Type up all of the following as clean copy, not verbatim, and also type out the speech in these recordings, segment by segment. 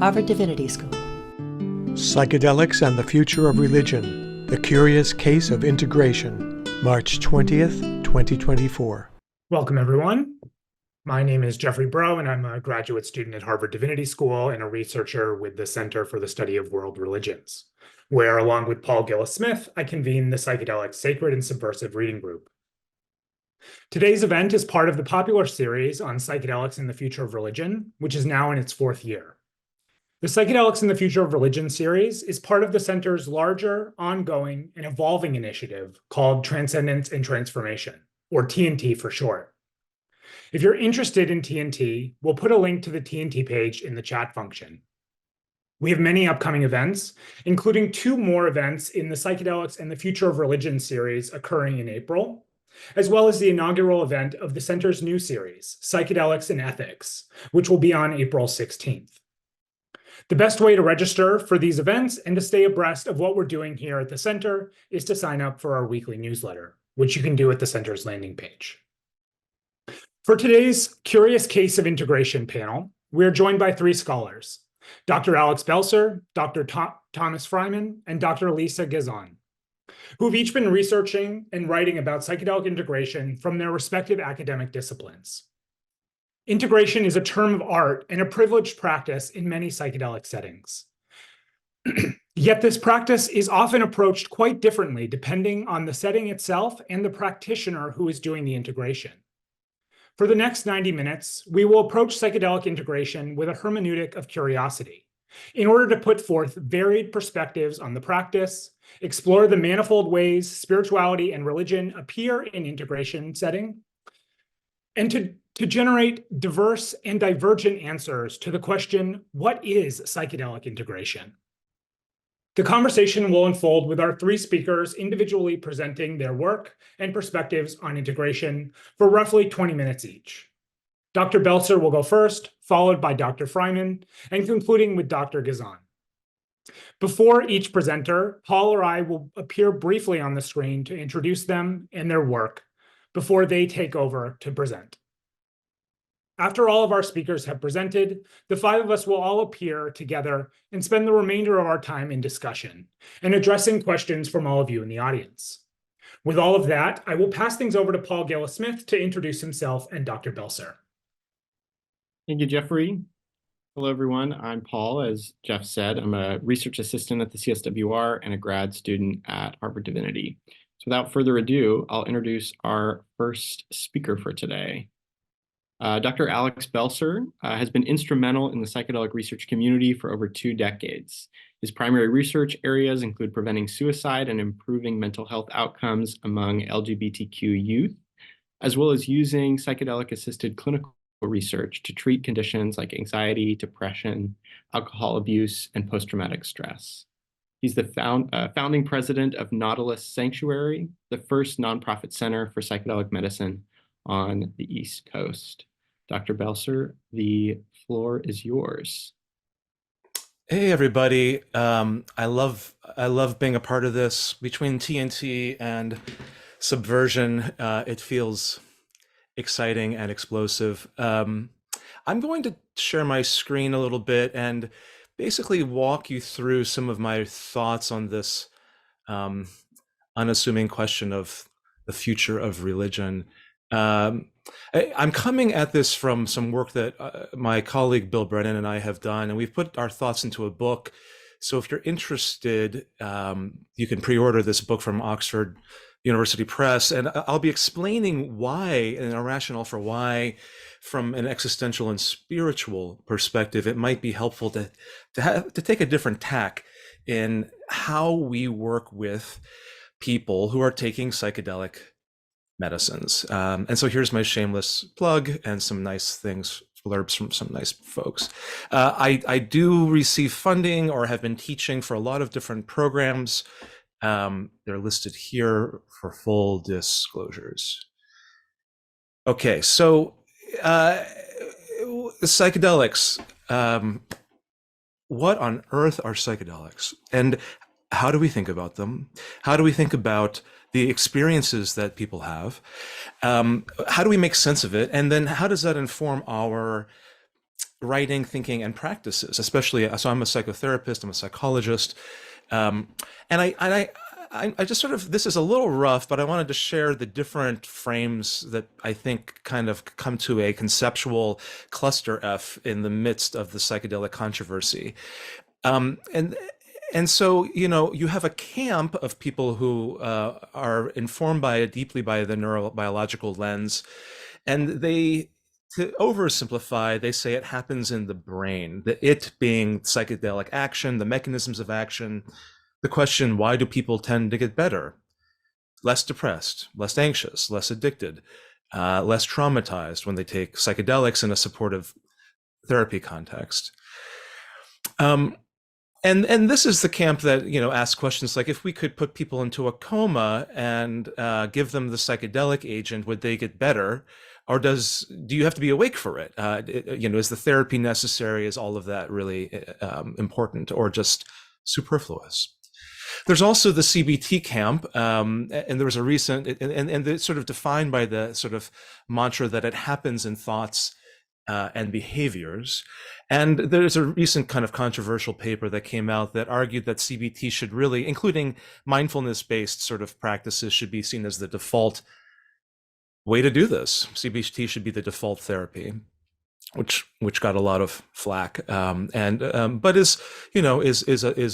Harvard Divinity School. Psychedelics and the Future of Religion, The Curious Case of Integration, March 20th, 2024. Welcome, everyone. My name is Jeffrey Breaux, and I'm a graduate student at Harvard Divinity School and a researcher with the Center for the Study of World Religions, where, along with Paul Gillis-Smith, I convene the Psychedelics Sacred and Subversive Reading Group. Today's event is part of the popular series on psychedelics and the future of religion, which is now in its fourth year. The Psychedelics and the Future of Religion series is part of the center's larger, ongoing, and evolving initiative called Transcendence and Transformation, or TNT for short. If you're interested in TNT, we'll put a link to the TNT page in the chat function. We have many upcoming events, including 2 more events in the Psychedelics and the Future of Religion series occurring in April, as well as the inaugural event of the center's new series, Psychedelics and Ethics, which will be on April 16th. The best way to register for these events and to stay abreast of what we're doing here at the center is to sign up for our weekly newsletter, which you can do at the center's landing page. For today's Curious Case of Integration panel, we're joined by 3 scholars, Dr. Alex Belser, Dr. Tomas Frymann, and Dr. Lisa Gezon, who have each been researching and writing about psychedelic integration from their respective academic disciplines. Integration is a term of art and a privileged practice in many psychedelic settings. Yet this practice is often approached quite differently depending on the setting itself and the practitioner who is doing the integration. For the next 90 minutes, we will approach psychedelic integration with a hermeneutic of curiosity in order to put forth varied perspectives on the practice, explore the manifold ways spirituality and religion appear in integration setting, and to generate diverse and divergent answers to the question, what is psychedelic integration? The conversation will unfold with our 3 speakers individually presenting their work and perspectives on integration for roughly 20 minutes each. Dr. Belser will go first, followed by Dr. Frymann, and concluding with Dr. Gezon. Before each presenter, Paul or I will appear briefly on the screen to introduce them and their work before they take over to present. After all of our speakers have presented, the 5 of us will all appear together and spend the remainder of our time in discussion and addressing questions from all of you in the audience. With all of that, I will pass things over to Paul Gillis-Smith to introduce himself and Dr. Belser. Thank you, Jeffrey. Hello, everyone. I'm Paul. As Jeff said, I'm a research assistant at the CSWR and a grad student at Harvard Divinity. So without further ado, I'll introduce our first speaker for today. Dr. Alex Belser has been instrumental in the psychedelic research community for over 2 decades. His primary research areas include preventing suicide and improving mental health outcomes among LGBTQ youth, as well as using psychedelic-assisted clinical research to treat conditions like anxiety, depression, alcohol abuse, and post-traumatic stress. He's the founding president of Nautilus Sanctuary, the first nonprofit center for psychedelic medicine on the East Coast. Dr. Belser, the floor is yours. Hey, everybody. I love being a part of this. Between TNT and Subversion, it feels exciting and explosive. I'm going to share my screen a little bit and basically walk you through some of my thoughts on this unassuming question of the future of religion. I'm coming at this from some work that my colleague Bill Brennan and I have done, and we've put our thoughts into a book. So if you're interested, you can pre-order this book from Oxford University Press, and I'll be explaining why and a rationale for why, from an existential and spiritual perspective, it might be helpful to take a different tack in how we work with people who are taking psychedelic medicines. And so here's my shameless plug and some nice things, blurbs from some nice folks. I do receive funding or have been teaching for a lot of different programs. They're listed here for full disclosures. Okay, so psychedelics. What on earth are psychedelics? And how do we think about them? How do we think about the experiences that people have? How do we make sense of it? And then how does that inform our writing, thinking, and practices, especially, so I'm a psychotherapist, I'm a psychologist. And I just sort of, this is a little rough, but I wanted to share the different frames that I think kind of come to a conceptual cluster F in the midst of the psychedelic controversy. Um, and and so, you have a camp of people who are informed deeply by the neurobiological lens, and to oversimplify, they say it happens in the brain, the it being psychedelic action, the mechanisms of action, the question, why do people tend to get better? Less depressed, less anxious, less addicted, less traumatized when they take psychedelics in a supportive therapy context. And this is the camp that asks questions like, if we could put people into a coma and give them the psychedelic agent, would they get better? Or do you have to be awake for it? Is the therapy necessary? Is all of that really important, or just superfluous? There's also the CBT camp, and there was a recent, and it's sort of defined by the sort of mantra that it happens in thoughts and behaviors. And there's a recent kind of controversial paper that came out that argued that CBT should really, including mindfulness-based sort of practices, should be seen as the default way to do this. CBT should be the default therapy, which got a lot of flack, but is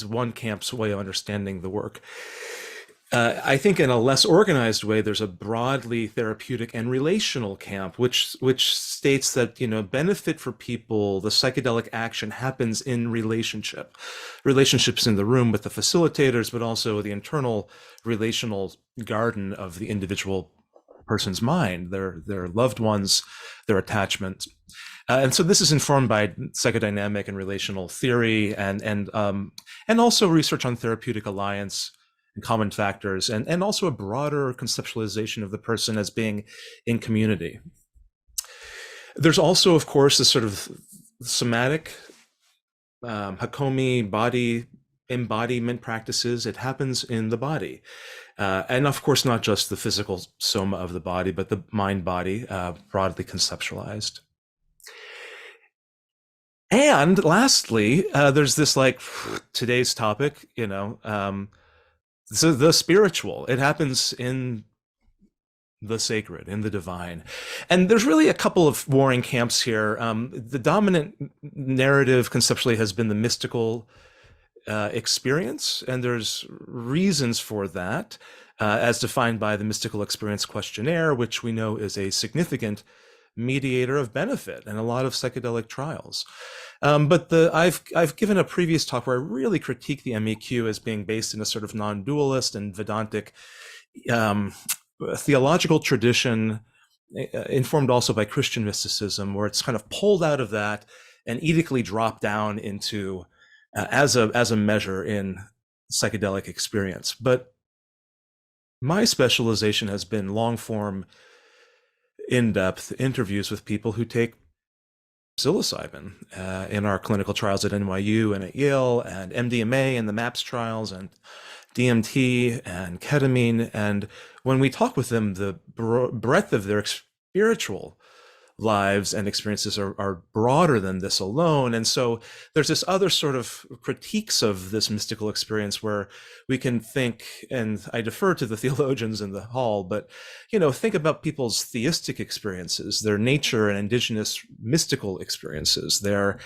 one camp's way of understanding the work. I think in a less organized way, there's a broadly therapeutic and relational camp, which states that benefit for people, the psychedelic action happens in relationships in the room with the facilitators, but also the internal relational garden of the individual person's mind, their loved ones, their attachments. And so this is informed by psychodynamic and relational theory, and also research on therapeutic alliance and common factors, and also a broader conceptualization of the person as being in community. There's also, of course, this sort of somatic, Hakomi body embodiment practices. It happens in the body. And of course, not just the physical soma of the body, but the mind-body, broadly conceptualized. And lastly, there's this, like, today's topic, so the spiritual. It happens in the sacred, in the divine. And there's really a couple of warring camps here. The dominant narrative conceptually has been the mystical experience, and there's reasons for that, as defined by the Mystical Experience Questionnaire, which we know is a significant mediator of benefit in a lot of psychedelic trials. But I've given a previous talk where I really critique the MEQ as being based in a sort of non-dualist and Vedantic theological tradition, informed also by Christian mysticism, where it's kind of pulled out of that and edictly dropped down into as a measure in psychedelic experience. But my specialization has been long-form, in-depth interviews with people who take psilocybin in our clinical trials at NYU and at Yale, and MDMA in the MAPS trials, and DMT and ketamine. And when we talk with them, the breadth of their spiritual lives and experiences are broader than this alone. And so there's this other sort of critiques of this mystical experience where we can think, and I defer to the theologians in the hall, but think about people's theistic experiences, their nature and indigenous mystical experiences, their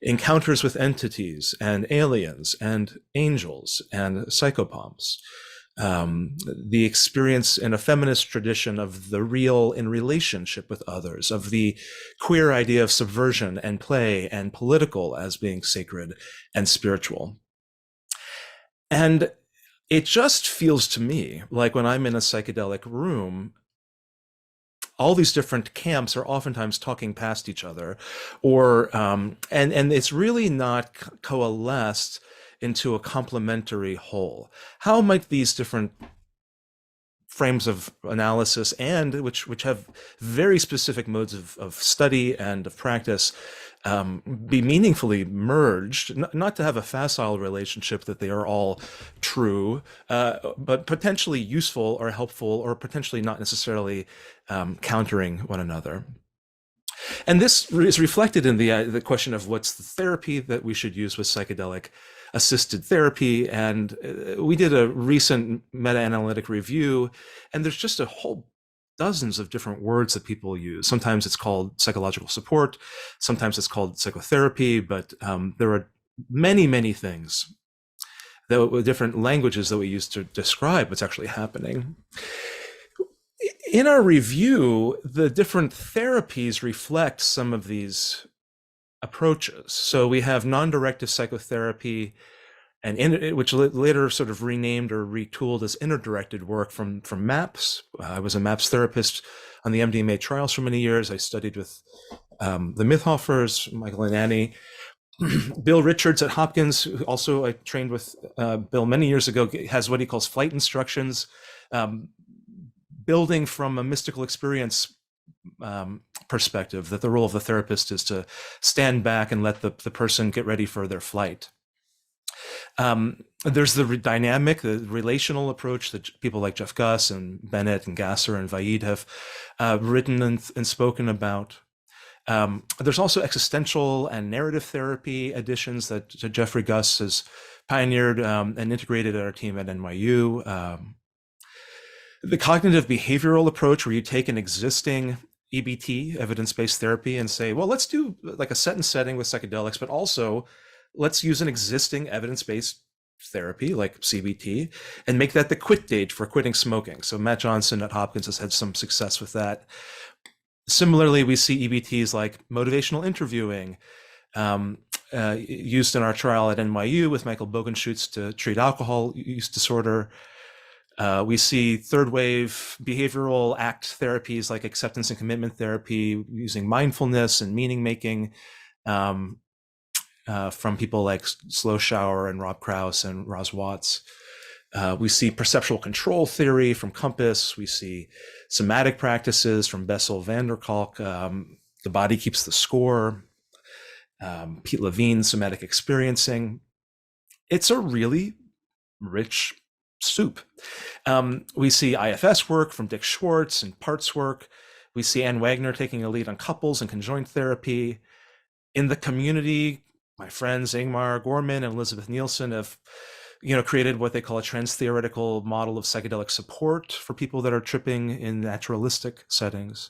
encounters with entities and aliens and angels and psychopomps. The experience in a feminist tradition of the real in relationship with others, of the queer idea of subversion and play and political as being sacred and spiritual. And it just feels to me like when I'm in a psychedelic room, all these different camps are oftentimes talking past each other, or and it's really not coalesced into a complementary whole. How might these different frames of analysis, and which have very specific modes of study and of practice, be meaningfully merged, not to have a facile relationship that they are all true, but potentially useful or helpful, or potentially not necessarily countering one another. And this is reflected in the question of what's the therapy that we should use with psychedelic assisted therapy. And we did a recent meta-analytic review, and there's just a whole dozens of different words that people use. Sometimes it's called psychological support, sometimes it's called psychotherapy, but there are many, many things, that different languages that we use to describe what's actually happening. In our review, the different therapies reflect some of these approaches. So we have non-directive psychotherapy, and which later sort of renamed or retooled as interdirected work from MAPS. I was a MAPS therapist on the MDMA trials for many years. I studied with the Mithoffers, Michael and Annie. Bill Richards at Hopkins, who also I trained with Bill many years ago, has what he calls flight instructions, building from a mystical experience perspective, that the role of the therapist is to stand back and let the person get ready for their flight. There's the dynamic, the relational approach that people like Jeff Guss and Bennett and Gasser and Vaid have written and spoken about. There's also existential and narrative therapy additions that Jeffrey Guss has pioneered and integrated at our team at NYU. The cognitive behavioral approach, where you take an existing EBT, evidence-based therapy, and say, well, let's do like a set and setting with psychedelics, but also let's use an existing evidence-based therapy like CBT and make that the quit date for quitting smoking. So Matt Johnson at Hopkins has had some success with that. Similarly, we see EBTs like motivational interviewing, used in our trial at NYU with Michael Bogenschutz to treat alcohol use disorder. We see third wave behavioral ACT therapies like acceptance and commitment therapy using mindfulness and meaning making from people like Sloshower and Rob Krauss and Roz Watts. We see perceptual control theory from Compass. We see somatic practices from Bessel van der Kolk. The body keeps the score. Pete Levine, somatic experiencing. It's a really rich soup. We see IFS work from Dick Schwartz and Parts work. We see Ann Wagner taking a lead on couples and conjoined therapy. In the community, my friends Ingmar Gorman and Elizabeth Nielsen have created what they call a trans-theoretical model of psychedelic support for people that are tripping in naturalistic settings.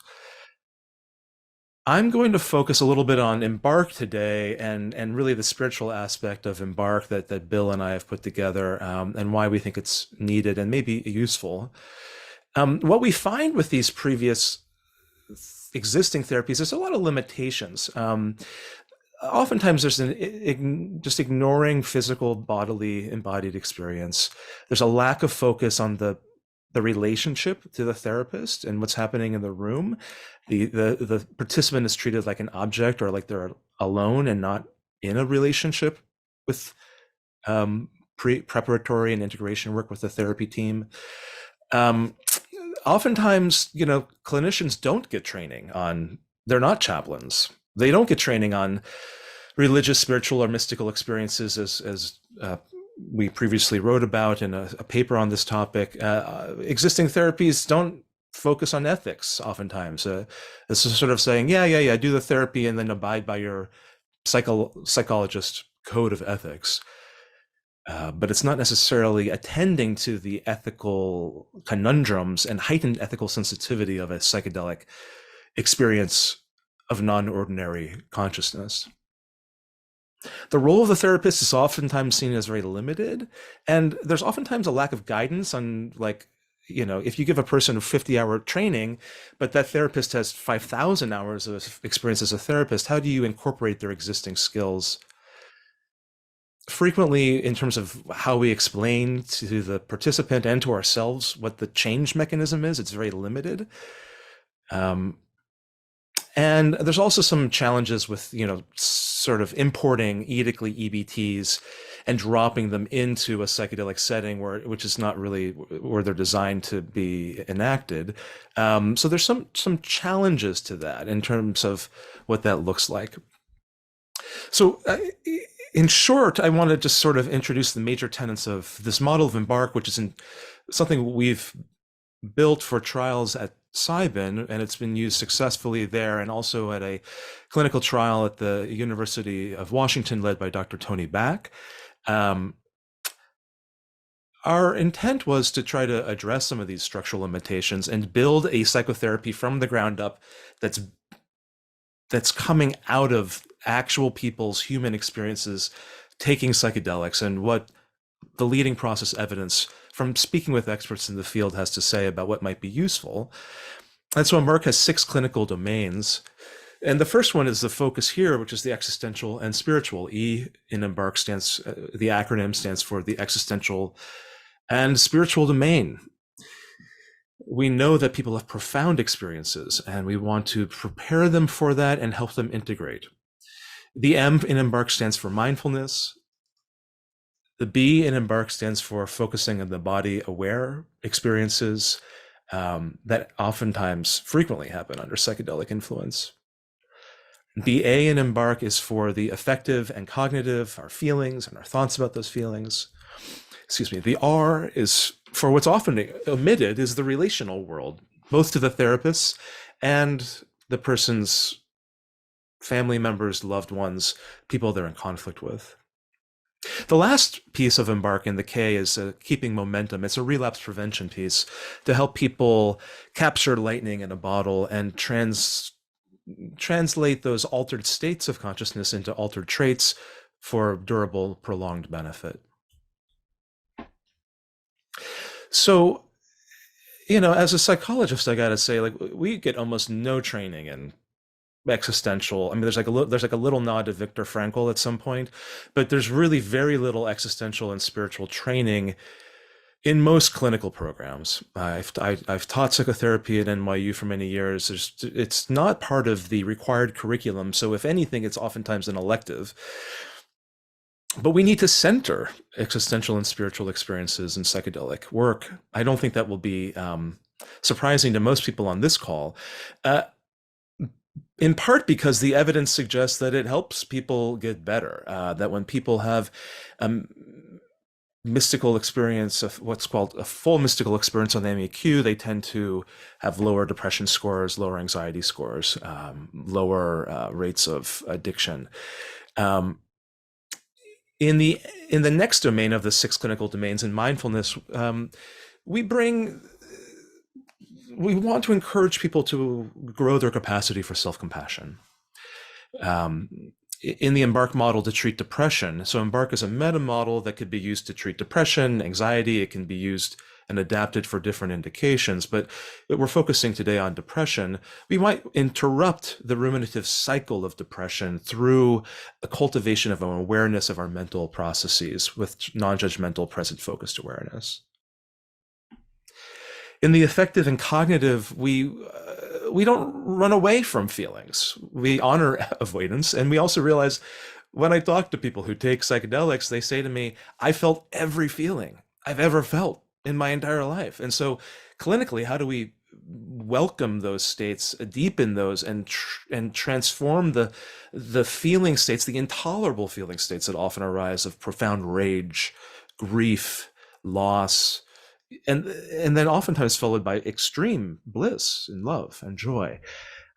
I'm going to focus a little bit on Embark today and really the spiritual aspect of Embark that Bill and I have put together, and why we think it's needed and maybe useful. What we find with these previous existing therapies, there's a lot of limitations. Oftentimes there's just ignoring physical, bodily, embodied experience. There's a lack of focus on the relationship to the therapist and what's happening in the room. The participant is treated like an object or like they're alone and not in a relationship with preparatory and integration work with the therapy team. Oftentimes, clinicians don't get training on, they're not chaplains. They don't get training on religious, spiritual, or mystical experiences, as we previously wrote about in a paper on this topic. Existing therapies don't focus on ethics oftentimes. This is sort of saying, yeah, do the therapy and then abide by your psychologist code of ethics. But it's not necessarily attending to the ethical conundrums and heightened ethical sensitivity of a psychedelic experience of non-ordinary consciousness. The role of the therapist is oftentimes seen as very limited, and there's oftentimes a lack of guidance on, if you give a person a 50-hour training, but that therapist has 5,000 hours of experience as a therapist, how do you incorporate their existing skills? Frequently, in terms of how we explain to the participant and to ourselves what the change mechanism is, it's very limited. And there's also some challenges with, sort of importing edically EBTs and dropping them into a psychedelic setting which is not really where they're designed to be enacted. So there's some challenges to that in terms of what that looks like. So in short, I want to just sort of introduce the major tenets of this model of Embark, which is something we've built for trials at Cybin, and it's been used successfully there and also at a clinical trial at the University of Washington led by Dr. Tony Back. Our intent was to try to address some of these structural limitations and build a psychotherapy from the ground up that's coming out of actual people's human experiences taking psychedelics and what the leading process evidence from speaking with experts in the field has to say about what might be useful. And so Embark has 6 clinical domains. And the first one is the focus here, which is the existential and spiritual. E in Embark the acronym stands for the existential and spiritual domain. We know that people have profound experiences, and we want to prepare them for that and help them integrate. The M in Embark stands for mindfulness. The B in Embark stands for focusing on the body-aware experiences that oftentimes frequently happen under psychedelic influence. The A in Embark is for the affective and cognitive, our feelings and our thoughts about those feelings. Excuse me. The R is for what's often omitted is the relational world, both to the therapists and the person's family members, loved ones, people they're in conflict with. The last piece of Embark in the K is keeping momentum. It's a relapse prevention piece to help people capture lightning in a bottle and translate those altered states of consciousness into altered traits for durable, prolonged benefit. So, as a psychologist, I gotta say, we get almost no training in existential. I mean, there's like a little nod to Viktor Frankl at some point, but there's really very little existential and spiritual training in most clinical programs. I've taught psychotherapy at NYU for many years. It's not part of the required curriculum. So if anything, it's oftentimes an elective. But we need to center existential and spiritual experiences in psychedelic work. I don't think that will be surprising to most people on this call, in part because the evidence suggests that it helps people get better, that when people have mystical experience of what's called a full mystical experience on the MEQ, they tend to have lower depression scores, lower anxiety scores, lower rates of addiction. In the next domain of the 6 clinical domains in mindfulness, we want to encourage people to grow their capacity for self-compassion. In the Embark model to treat depression, so Embark is a meta model that could be used to treat depression, anxiety. It can be used and adapted for different indications, but we're focusing today on depression. We might interrupt the ruminative cycle of depression through a cultivation of an awareness of our mental processes with non-judgmental, present-focused awareness. In the affective and cognitive, we don't run away from feelings. We honor avoidance, and we also realize when I talk to people who take psychedelics, they say to me, I felt every feeling I've ever felt in my entire life. And so clinically, how do we welcome those states, deepen those, and transform the feeling states, the intolerable feeling states that often arise of profound rage, grief, loss, and then oftentimes followed by extreme bliss and love and joy.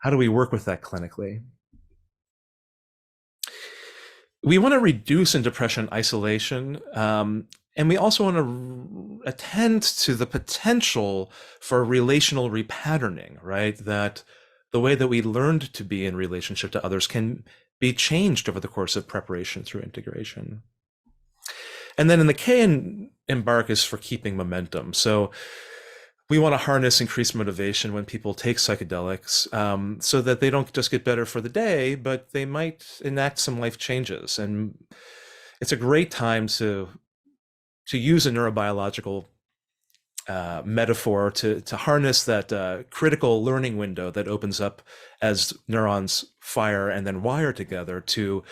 How do we work with that clinically? We want to reduce in depression isolation, and we also want to attend to the potential for relational repatterning, right? That the way that we learned to be in relationship to others can be changed over the course of preparation through integration. And then in the K in Embark is for keeping momentum. So we want to harness increased motivation when people take psychedelics, so that they don't just get better for the day, but they might enact some life changes. And it's a great time to use a neurobiological metaphor to harness that critical learning window that opens up as neurons fire and then wire together to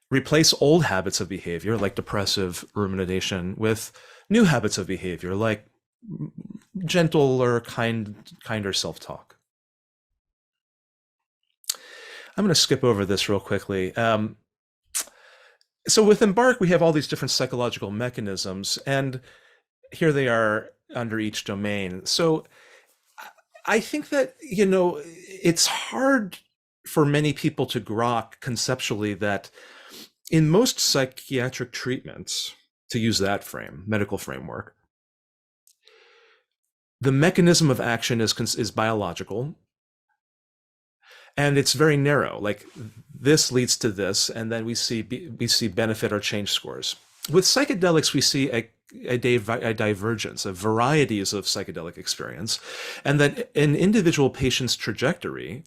replace old habits of behavior like depressive rumination with new habits of behavior like gentler, kinder self-talk. I'm going to skip over this real quickly. So with Embark, we have all these different psychological mechanisms, and here they are under each domain. So I think that, it's hard for many people to grok conceptually that in most psychiatric treatments, to use that medical framework, the mechanism of action is biological, and it's very narrow. Like, this leads to this, and then we see benefit or change scores. With psychedelics, we see a divergence of varieties of psychedelic experience, and that an individual patient's trajectory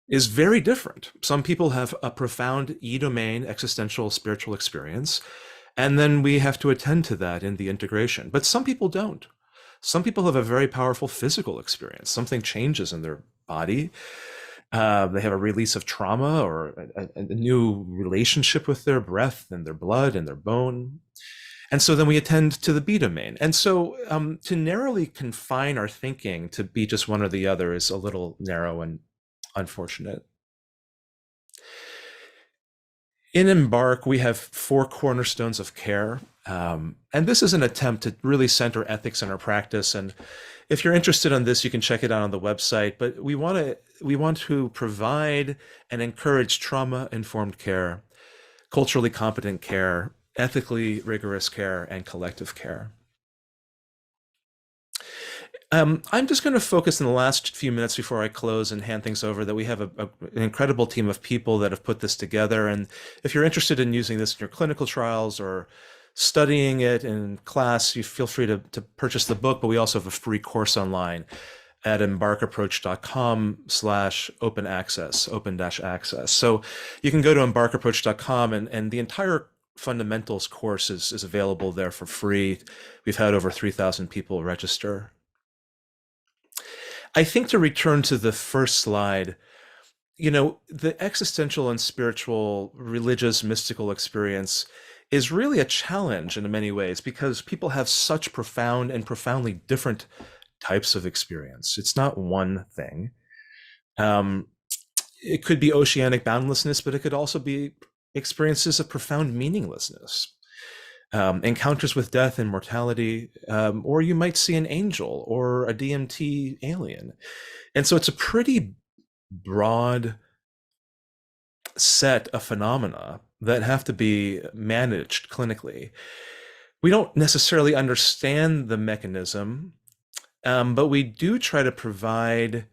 is very different. Some people have a profound E-domain existential spiritual experience, and then we have to attend to that in the integration. But some people don't. Some people have a very powerful physical experience. Something changes in their body. They have a release of trauma or a new relationship with their breath and their blood and their bone. And so then we attend to the B domain. And so to narrowly confine our thinking to be just one or the other is a little narrow and unfortunate. In Embark, we have 4 cornerstones of care. And this is an attempt to really center ethics in our practice. And if you're interested in this, you can check it out on the website. But we want to provide and encourage trauma-informed care, culturally competent care, ethically rigorous care, and collective care. I'm just going to focus in the last few minutes before I close and hand things over that we have an incredible team of people that have put this together. And if you're interested in using this in your clinical trials or studying it in class, you feel free to purchase the book, but we also have a free course online at embarkapproach.com/open access, open-access. So you can go to embarkapproach.com and the entire fundamentals course is available there for free. We've had over 3,000 people register. I think to return to the first slide, the existential and spiritual, religious, mystical experience is really a challenge in many ways because people have such profound and profoundly different types of experience. It's not one thing. It could be oceanic boundlessness, but it could also be experiences of profound meaninglessness, encounters with death and mortality, or you might see an angel or a DMT alien. And so it's a pretty broad set of phenomena that have to be managed clinically. We don't necessarily understand the mechanism, but we do try to provide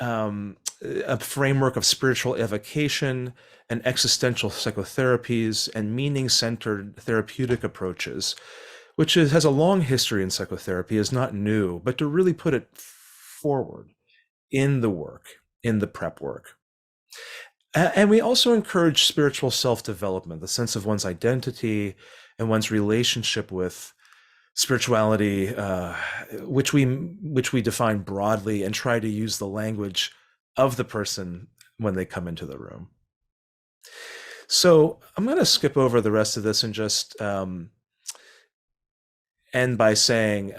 a framework of spiritual evocation and existential psychotherapies and meaning-centered therapeutic approaches, which has a long history in psychotherapy, is not new, but to really put it forward in the work, in the prep work. And we also encourage spiritual self-development, the sense of one's identity and one's relationship with spirituality, which we define broadly and try to use the language of the person when they come into the room. So I'm going to skip over the rest of this and just end by saying,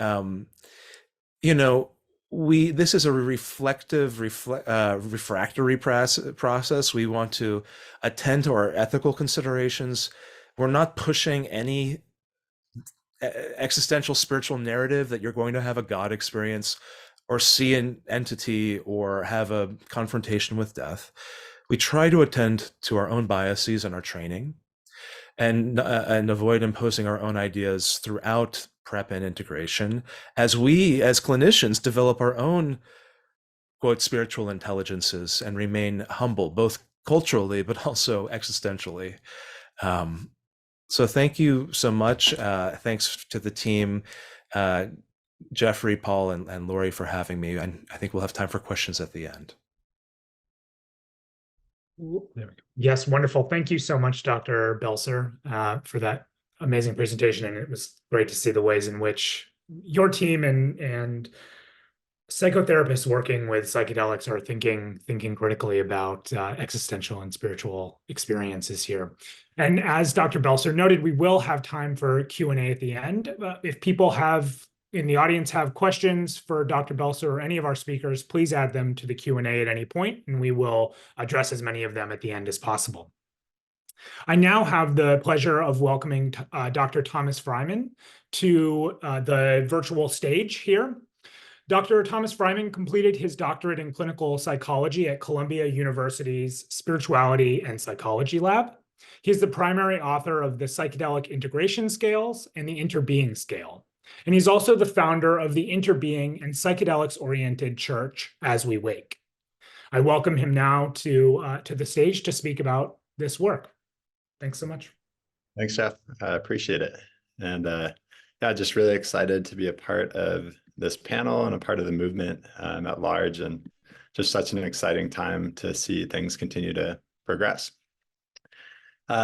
this is a reflective, refractory process. We want to attend to our ethical considerations. We're not pushing any existential spiritual narrative that you're going to have a God experience or see an entity or have a confrontation with death. We try to attend to our own biases and our training and avoid imposing our own ideas throughout prep and integration as we, as clinicians, develop our own, quote, spiritual intelligences and remain humble, both culturally, but also existentially. So thank you so much. Thanks to the team, Jeffrey, Paul, and Lori for having me. And I think we'll have time for questions at the end. There we go. Yes, wonderful. Thank you so much, Dr. Belser, for that amazing presentation. And it was great to see the ways in which your team and psychotherapists working with psychedelics are thinking critically about existential and spiritual experiences here. And as Dr. Belser noted, we will have time for Q&A at the end. If people in the audience have questions for Dr. Belser or any of our speakers, please add them to the Q&A at any point, and we will address as many of them at the end as possible. I now have the pleasure of welcoming Dr. Tomas Frymann to the virtual stage here. Dr. Tomas Frymann completed his doctorate in clinical psychology at Columbia University's Spirituality and Psychology Lab. He's the primary author of the psychedelic integration scales and the interbeing scale. And he's also the founder of the interbeing and psychedelics-oriented church As We Wake. I welcome him now to the stage to speak about this work. Thanks so much. Thanks, Jeff. I appreciate it. And yeah, just really excited to be a part of this panel and a part of the movement at large, and just such an exciting time to see things continue to progress.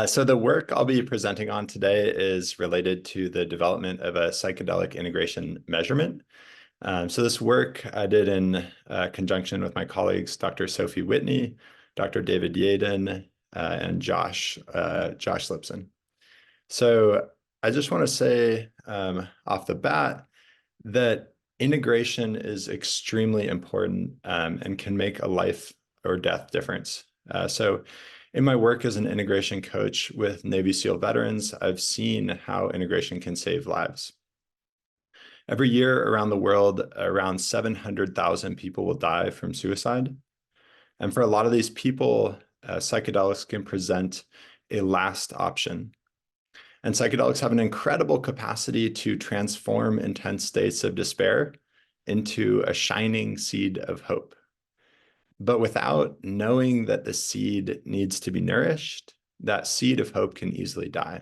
So the work I'll be presenting on today is related to the development of a psychedelic integration measurement. So this work I did in conjunction with my colleagues, Dr. Sophie Whitney, Dr. David Yaden, and Josh Lipson. So I just want to say off the bat that integration is extremely important and can make a life or death difference. So in my work as an integration coach with Navy SEAL veterans, I've seen how integration can save lives. Every year around the world, around 700,000 people will die from suicide. And for a lot of these people, psychedelics can present a last option. And psychedelics have an incredible capacity to transform intense states of despair into a shining seed of hope. But without knowing that the seed needs to be nourished, that seed of hope can easily die.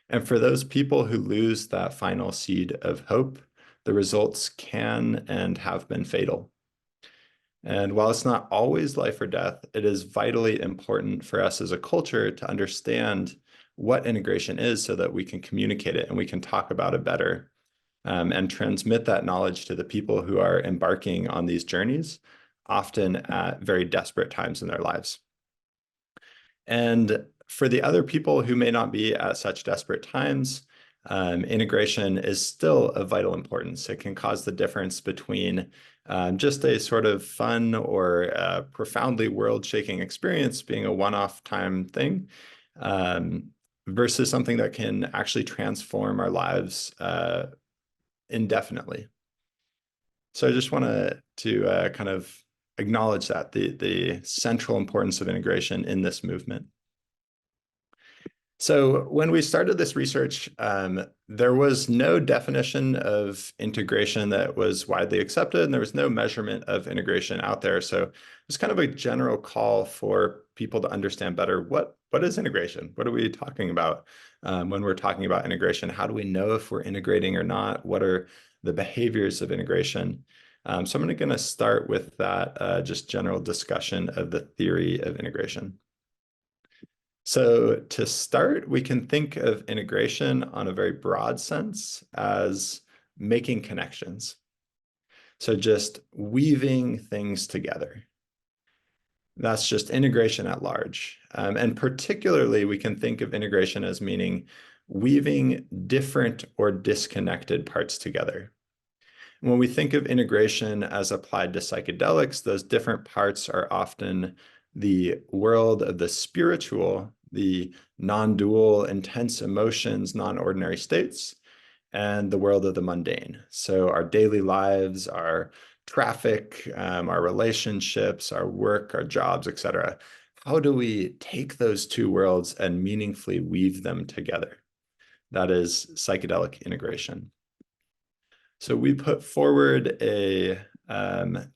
And for those people who lose that final seed of hope, the results can and have been fatal. And while it's not always life or death, it is vitally important for us as a culture to understand what integration is so that we can communicate it and we can talk about it better and transmit that knowledge to the people who are embarking on these journeys, often at very desperate times in their lives. And for the other people who may not be at such desperate times, integration is still of vital importance. It can cause the difference between just a sort of fun or profoundly world-shaking experience being a one-off time thing versus something that can actually transform our lives indefinitely. So I just want to kind of acknowledge that, the central importance of integration in this movement. So when we started this research, there was no definition of integration that was widely accepted, and there was no measurement of integration out there. So it was kind of a general call for people to understand better what is integration? What are we talking about when we're talking about integration? How do we know if we're integrating or not? What are the behaviors of integration? So I'm going to start with that just general discussion of the theory of integration. So to start, we can think of integration on a very broad sense as making connections. So just weaving things together. That's just integration at large. And particularly, we can think of integration as meaning weaving different or disconnected parts together. When we think of integration as applied to psychedelics, those different parts are often the world of the spiritual, the non-dual, intense emotions, non-ordinary states, and the world of the mundane. So our daily lives, our traffic, our relationships, our work, our jobs, etc. How do we take those two worlds and meaningfully weave them together? That is psychedelic integration. So we put forward a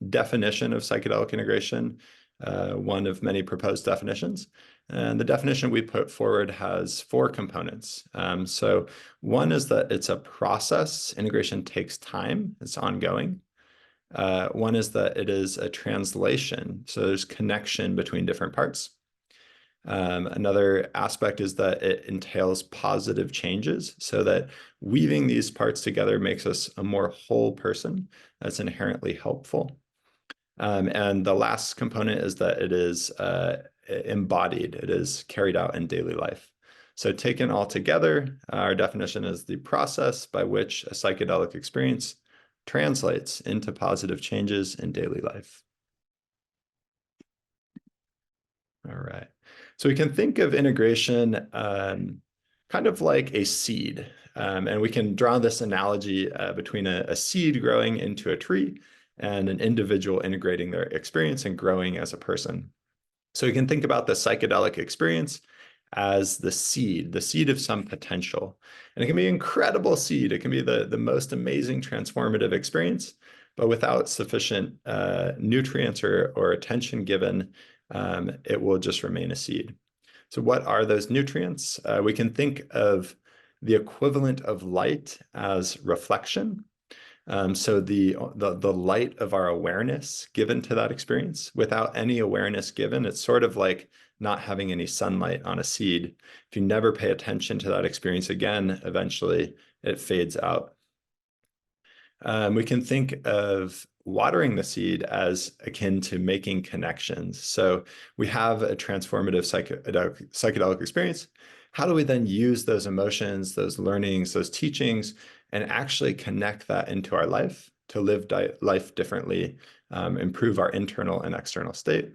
definition of psychedelic integration, one of many proposed definitions. And the definition we put forward has 4 components. So one is that it's a process. Integration takes time. It's ongoing. One is that it is a translation. So there's connection between different parts. Another aspect is that it entails positive changes, so that weaving these parts together makes us a more whole person. That's inherently helpful. And the last component is that it is embodied. It is carried out in daily life. So taken all together, our definition is the process by which a psychedelic experience translates into positive changes in daily life. All right. So we can think of integration kind of like a seed. And we can draw this analogy between a seed growing into a tree and an individual integrating their experience and growing as a person. So you can think about the psychedelic experience as the seed of some potential. And it can be an incredible seed. It can be the most amazing transformative experience, but without sufficient nutrients or attention given, it will just remain a seed. So what are those nutrients? We can think of the equivalent of light as reflection. So the light of our awareness given to that experience, without any awareness given, it's sort of like not having any sunlight on a seed. If you never pay attention to that experience again, eventually it fades out. We can think of watering the seed as akin to making connections. So we have a transformative psychedelic experience. How do we then use those emotions, those learnings, those teachings, and actually connect that into our life to live life differently, improve our internal and external state?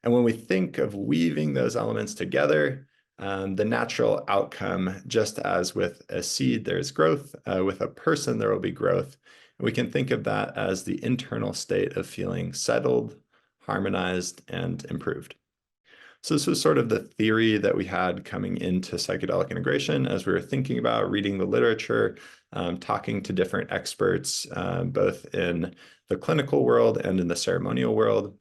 And when we think of weaving those elements together, the natural outcome, just as with a seed, there's growth, with a person, there will be growth. And we can think of that as the internal state of feeling settled, harmonized, and improved. So this was sort of the theory that we had coming into psychedelic integration as we were thinking about reading the literature, talking to different experts, both in the clinical world and in the ceremonial world.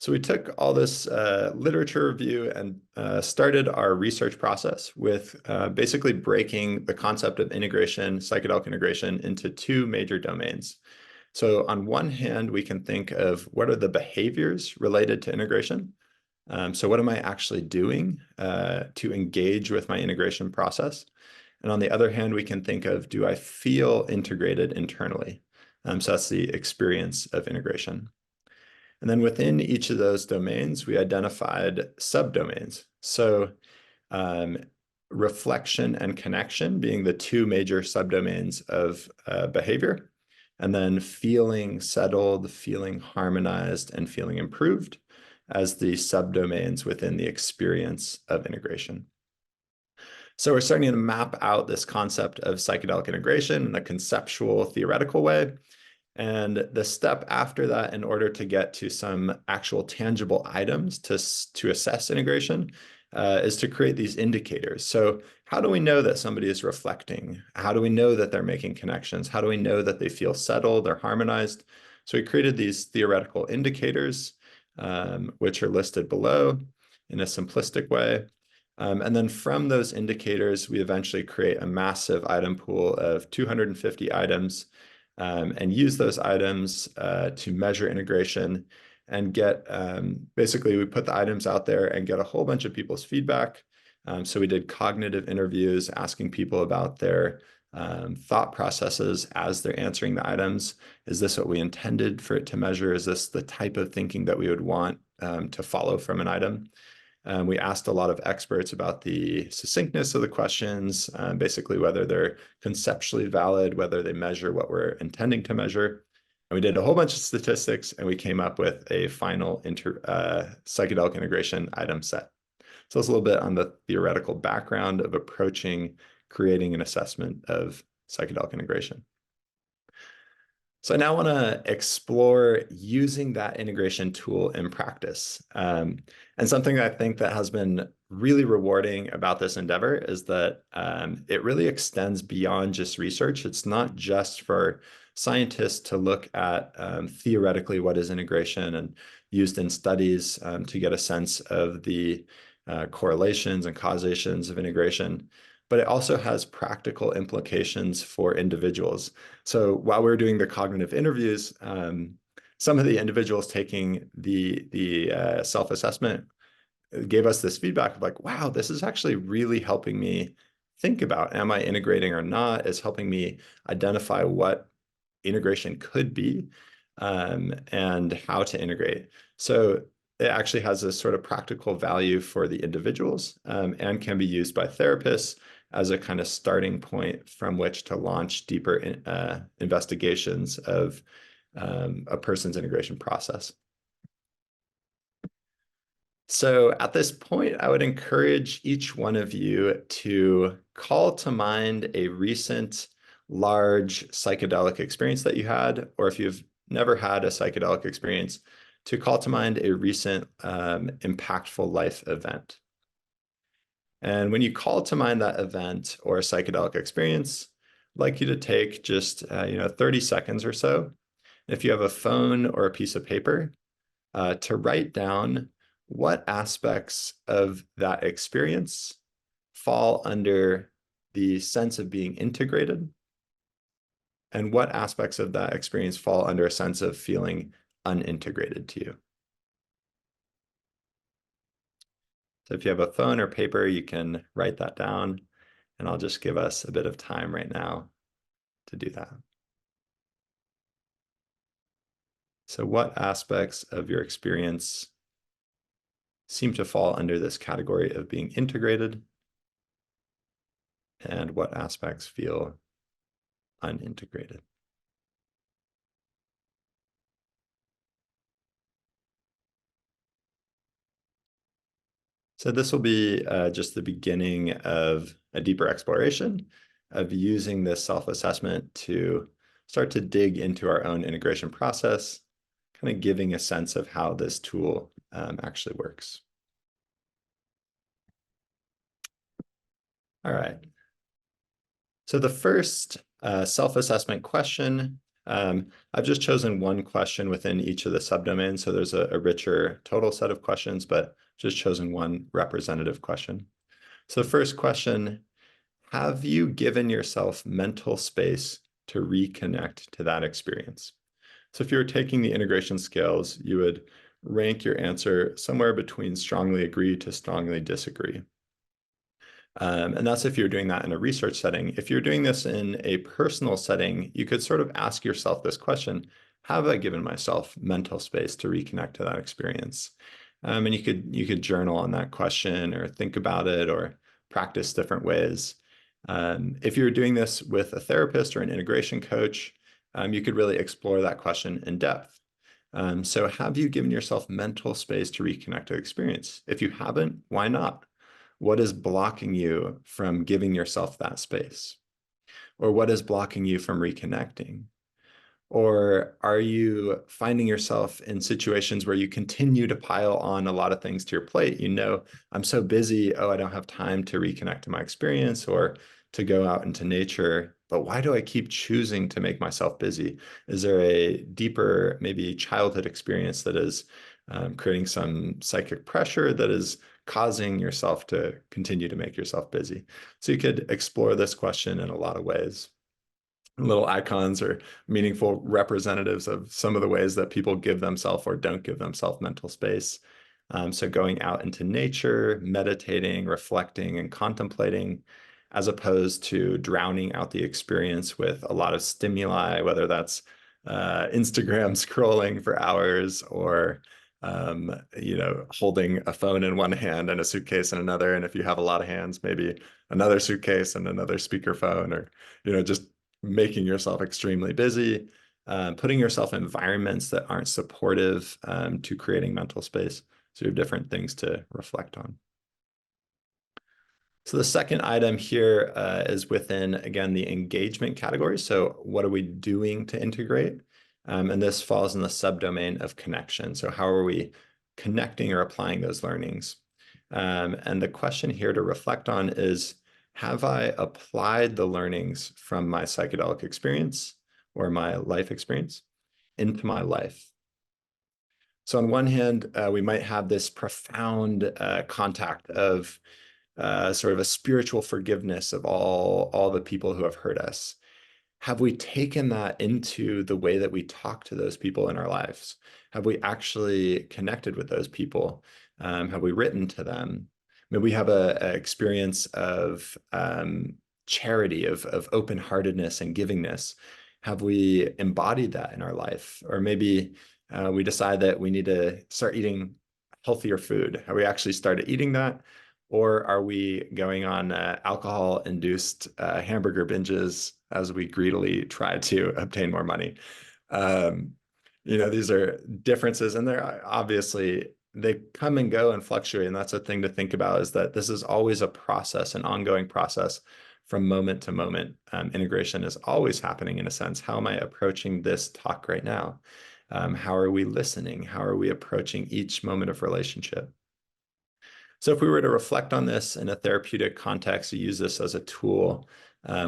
So we took all this literature review and started our research process with basically breaking the concept of integration, psychedelic integration, into two major domains. So on one hand, we can think of what are the behaviors related to integration. So what am I actually doing to engage with my integration process? And on the other hand, we can think of, do I feel integrated internally? So that's the experience of integration. And then within each of those domains, we identified subdomains. So reflection and connection being the two major subdomains of behavior, and then feeling settled, feeling harmonized, and feeling improved as the subdomains within the experience of integration. So we're starting to map out this concept of psychedelic integration in a conceptual, theoretical way. And the step after that, in order to get to some actual tangible items to assess integration, is to create these indicators. So how do we know that somebody is reflecting? How do we know that they're making connections? How do we know that they feel settled or harmonized? So we created these theoretical indicators, which are listed below in a simplistic way. And then from those indicators, we eventually create a massive item pool of 250 items, and use those items to measure integration and get, basically we put the items out there and get a whole bunch of people's feedback. So we did cognitive interviews, asking people about their thought processes as they're answering the items. Is this what we intended for it to measure? Is this the type of thinking that we would want to follow from an item? We asked a lot of experts about the succinctness of the questions, basically whether they're conceptually valid, whether they measure what we're intending to measure. And we did a whole bunch of statistics, and we came up with a final psychedelic integration item set. So it's a little bit on the theoretical background of approaching creating an assessment of psychedelic integration. So I now want to explore using that integration tool in practice. And something I think that has been really rewarding about this endeavor is that it really extends beyond just research. It's not just for scientists to look at theoretically what is integration and used in studies to get a sense of the correlations and causations of integration, but it also has practical implications for individuals. So while we were doing the cognitive interviews, some of the individuals taking the self-assessment gave us this feedback of like, wow, this is actually really helping me think about, am I integrating or not? It's helping me identify what integration could be and how to integrate. So it actually has a sort of practical value for the individuals and can be used by therapists as a kind of starting point from which to launch deeper investigations of a person's integration process. So at this point, I would encourage each one of you to call to mind a recent large psychedelic experience that you had, or if you've never had a psychedelic experience, to call to mind a recent impactful life event. And when you call to mind that event or psychedelic experience, I'd like you to take just 30 seconds or so. If you have a phone or a piece of paper, to write down what aspects of that experience fall under the sense of being integrated, and what aspects of that experience fall under a sense of feeling unintegrated to you. So if you have a phone or paper, you can write that down, and I'll just give us a bit of time right now to do that. So what aspects of your experience seem to fall under this category of being integrated, and what aspects feel unintegrated? So this will be just the beginning of a deeper exploration of using this self-assessment to start to dig into our own integration process, kind of giving a sense of how this tool actually works. All right. So the first self-assessment question, I've just chosen one question within each of the subdomains. So there's a richer total set of questions, but just chosen one representative question. So the first question, have you given yourself mental space to reconnect to that experience? So if you were taking the integration scales, you would rank your answer somewhere between strongly agree to strongly disagree. And that's if you're doing that in a research setting. If you're doing this in a personal setting, you could sort of ask yourself this question: have I given myself mental space to reconnect to that experience? And you could journal on that question, or think about it, or practice different ways. If you're doing this with a therapist or an integration coach, you could really explore that question in depth. So have you given yourself mental space to reconnect to the experience? If you haven't, why not? What is blocking you from giving yourself that space? Or what is blocking you from reconnecting? Or are you finding yourself in situations where you continue to pile on a lot of things to your plate? You know, I'm so busy, oh, I don't have time to reconnect to my experience or to go out into nature. But why do I keep choosing to make myself busy? Is there a deeper, maybe childhood experience that is creating some psychic pressure that is causing yourself to continue to make yourself busy? So you could explore this question in a lot of ways. Little icons or meaningful representatives of some of the ways that people give themselves or don't give themselves mental space. So going out into nature, meditating, reflecting, and contemplating, as opposed to drowning out the experience with a lot of stimuli, whether that's Instagram scrolling for hours, or holding a phone in one hand and a suitcase in another. And if you have a lot of hands, maybe another suitcase and another speakerphone, or just making yourself extremely busy, putting yourself in environments that aren't supportive to creating mental space. So you have different things to reflect on. So the second item here is within, again, the engagement category. So what are we doing to integrate? And this falls in the subdomain of connection. So how are we connecting or applying those learnings? And the question here to reflect on is, have I applied the learnings from my psychedelic experience or my life experience into my life? So on one hand, we might have this profound contact of sort of a spiritual forgiveness of all the people who have hurt us. Have we taken that into the way that we talk to those people in our lives? Have we actually connected with those people? Have we written to them? Maybe we have an experience of charity, of open-heartedness and givingness. Have we embodied that in our life? Or maybe we decide that we need to start eating healthier food. Have we actually started eating that? Or are we going on alcohol-induced hamburger binges as we greedily try to obtain more money? These are differences, and they're obviously they come and go and fluctuate. And that's a thing to think about, is that this is always a process, an ongoing process from moment to moment. Integration is always happening in a sense. How am I approaching this talk right now? How are we listening? How are we approaching each moment of relationship? So if we were to reflect on this in a therapeutic context, to use this as a tool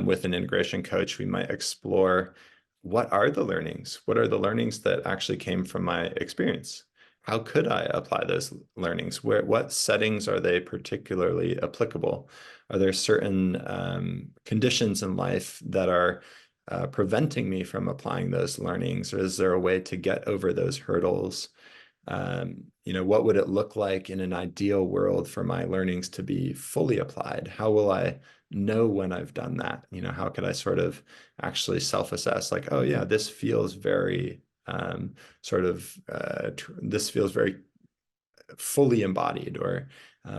with an integration coach, we might explore, what are the learnings? What are the learnings that actually came from my experience? How could I apply those learnings? What settings are they particularly applicable? Are there certain conditions in life that are preventing me from applying those learnings? Or is there a way to get over those hurdles? What would it look like in an ideal world for my learnings to be fully applied? How will I know when I've done that? How could I sort of actually self-assess, like, oh yeah, this feels very this feels very fully embodied, or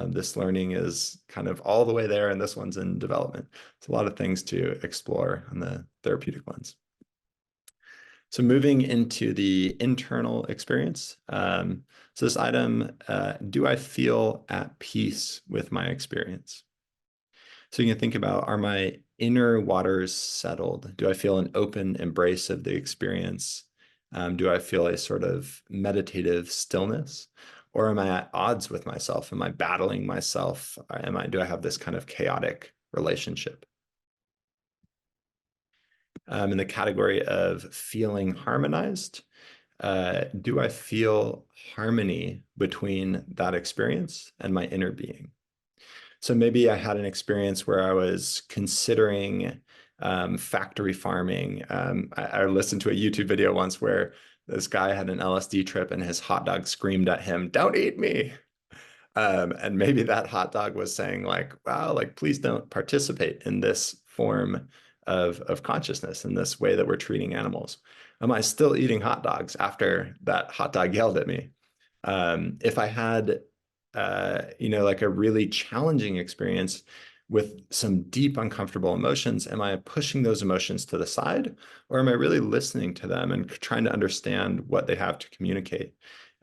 this learning is kind of all the way there and this one's in development. It's a lot of things to explore on the therapeutic lens. So moving into the internal experience. So this item, do I feel at peace with my experience? So you can think about, are my inner waters settled? Do I feel an open embrace of the experience? Do I feel a sort of meditative stillness? Or am I at odds with myself? Am I battling myself? Do I have this kind of chaotic relationship? In the category of feeling harmonized, do I feel harmony between that experience and my inner being? So maybe I had an experience where I was considering factory farming. I listened to a YouTube video once where this guy had an LSD trip and his hot dog screamed at him, "Don't eat me." And maybe that hot dog was saying, like, wow, like, please don't participate in this form of consciousness, in this way that we're treating animals. Am I still eating hot dogs after that hot dog yelled at me? If I had, like a really challenging experience with some deep uncomfortable emotions, am I pushing those emotions to the side, or am I really listening to them and trying to understand what they have to communicate?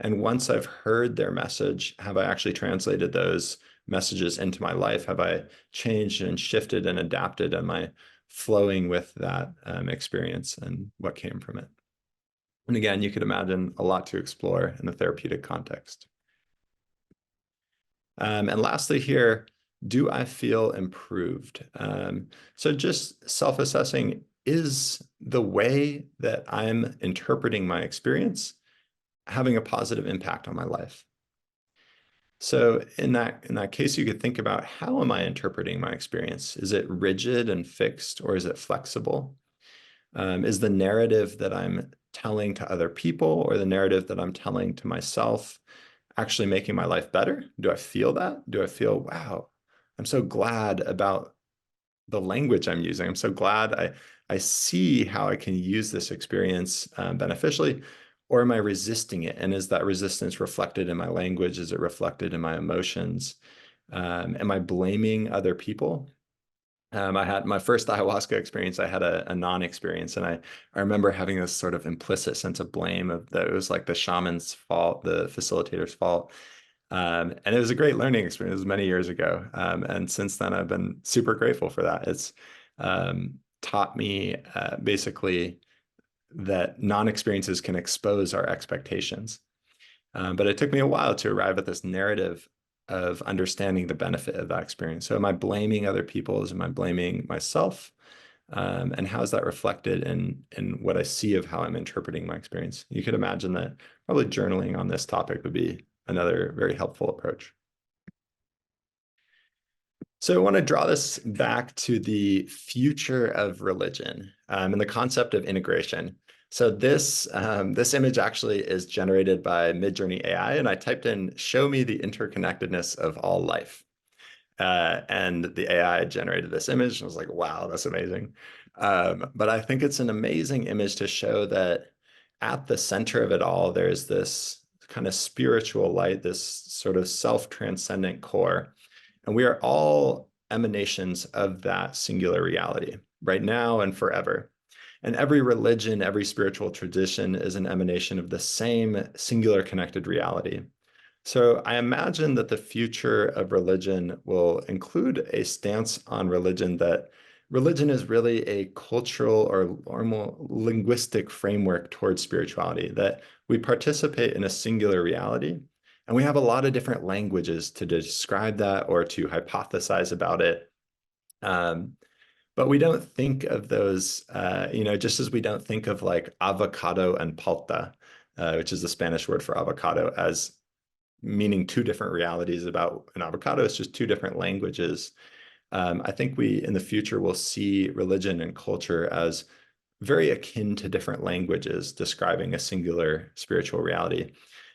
And once I've heard their message, have I actually translated those messages into my life? Have I changed and shifted and adapted? Am I flowing with that experience and what came from it? And again, you could imagine a lot to explore in the therapeutic context. And lastly here, do I feel improved? So just self-assessing, is the way that I'm interpreting my experience having a positive impact on my life? So in that case, you could think about, how am I interpreting my experience? Is it rigid and fixed, or is it flexible? Is the narrative that I'm telling to other people, or the narrative that I'm telling to myself, actually making my life better? Do I feel that? Do I feel, wow, I'm so glad about the language I'm using. I'm so glad I see how I can use this experience beneficially. Or am I resisting it? And is that resistance reflected in my language? Is it reflected in my emotions? Am I blaming other people? I had my first ayahuasca experience. I had a non-experience, and I remember having this sort of implicit sense of blame of that it was like the shaman's fault, the facilitator's fault. And it was a great learning experience. It was many years ago. And since then, I've been super grateful for that. It's taught me basically that non-experiences can expose our expectations. But it took me a while to arrive at this narrative of understanding the benefit of that experience. So am I blaming other people? Am I blaming myself? And how is that reflected in what I see of how I'm interpreting my experience? You could imagine that probably journaling on this topic would be another very helpful approach. So I want to draw this back to the future of religion and the concept of integration. So this image actually is generated by Midjourney AI, and I typed in, "Show me the interconnectedness of all life." And the AI generated this image. I was like, wow, that's amazing. But I think it's an amazing image to show that at the center of it all, there's this kind of spiritual light, this sort of self-transcendent core. And we are all emanations of that singular reality right now and forever. And every religion, every spiritual tradition is an emanation of the same singular connected reality. So I imagine that the future of religion will include a stance on religion that religion is really a cultural or more linguistic framework towards spirituality, that we participate in a singular reality. And we have a lot of different languages to describe that or to hypothesize about it. But we don't think of those, just as we don't think of like avocado and palta, which is the Spanish word for avocado, as meaning two different realities about an avocado. It's just two different languages. I think we, in the future, will see religion and culture as very akin to different languages describing a singular spiritual reality.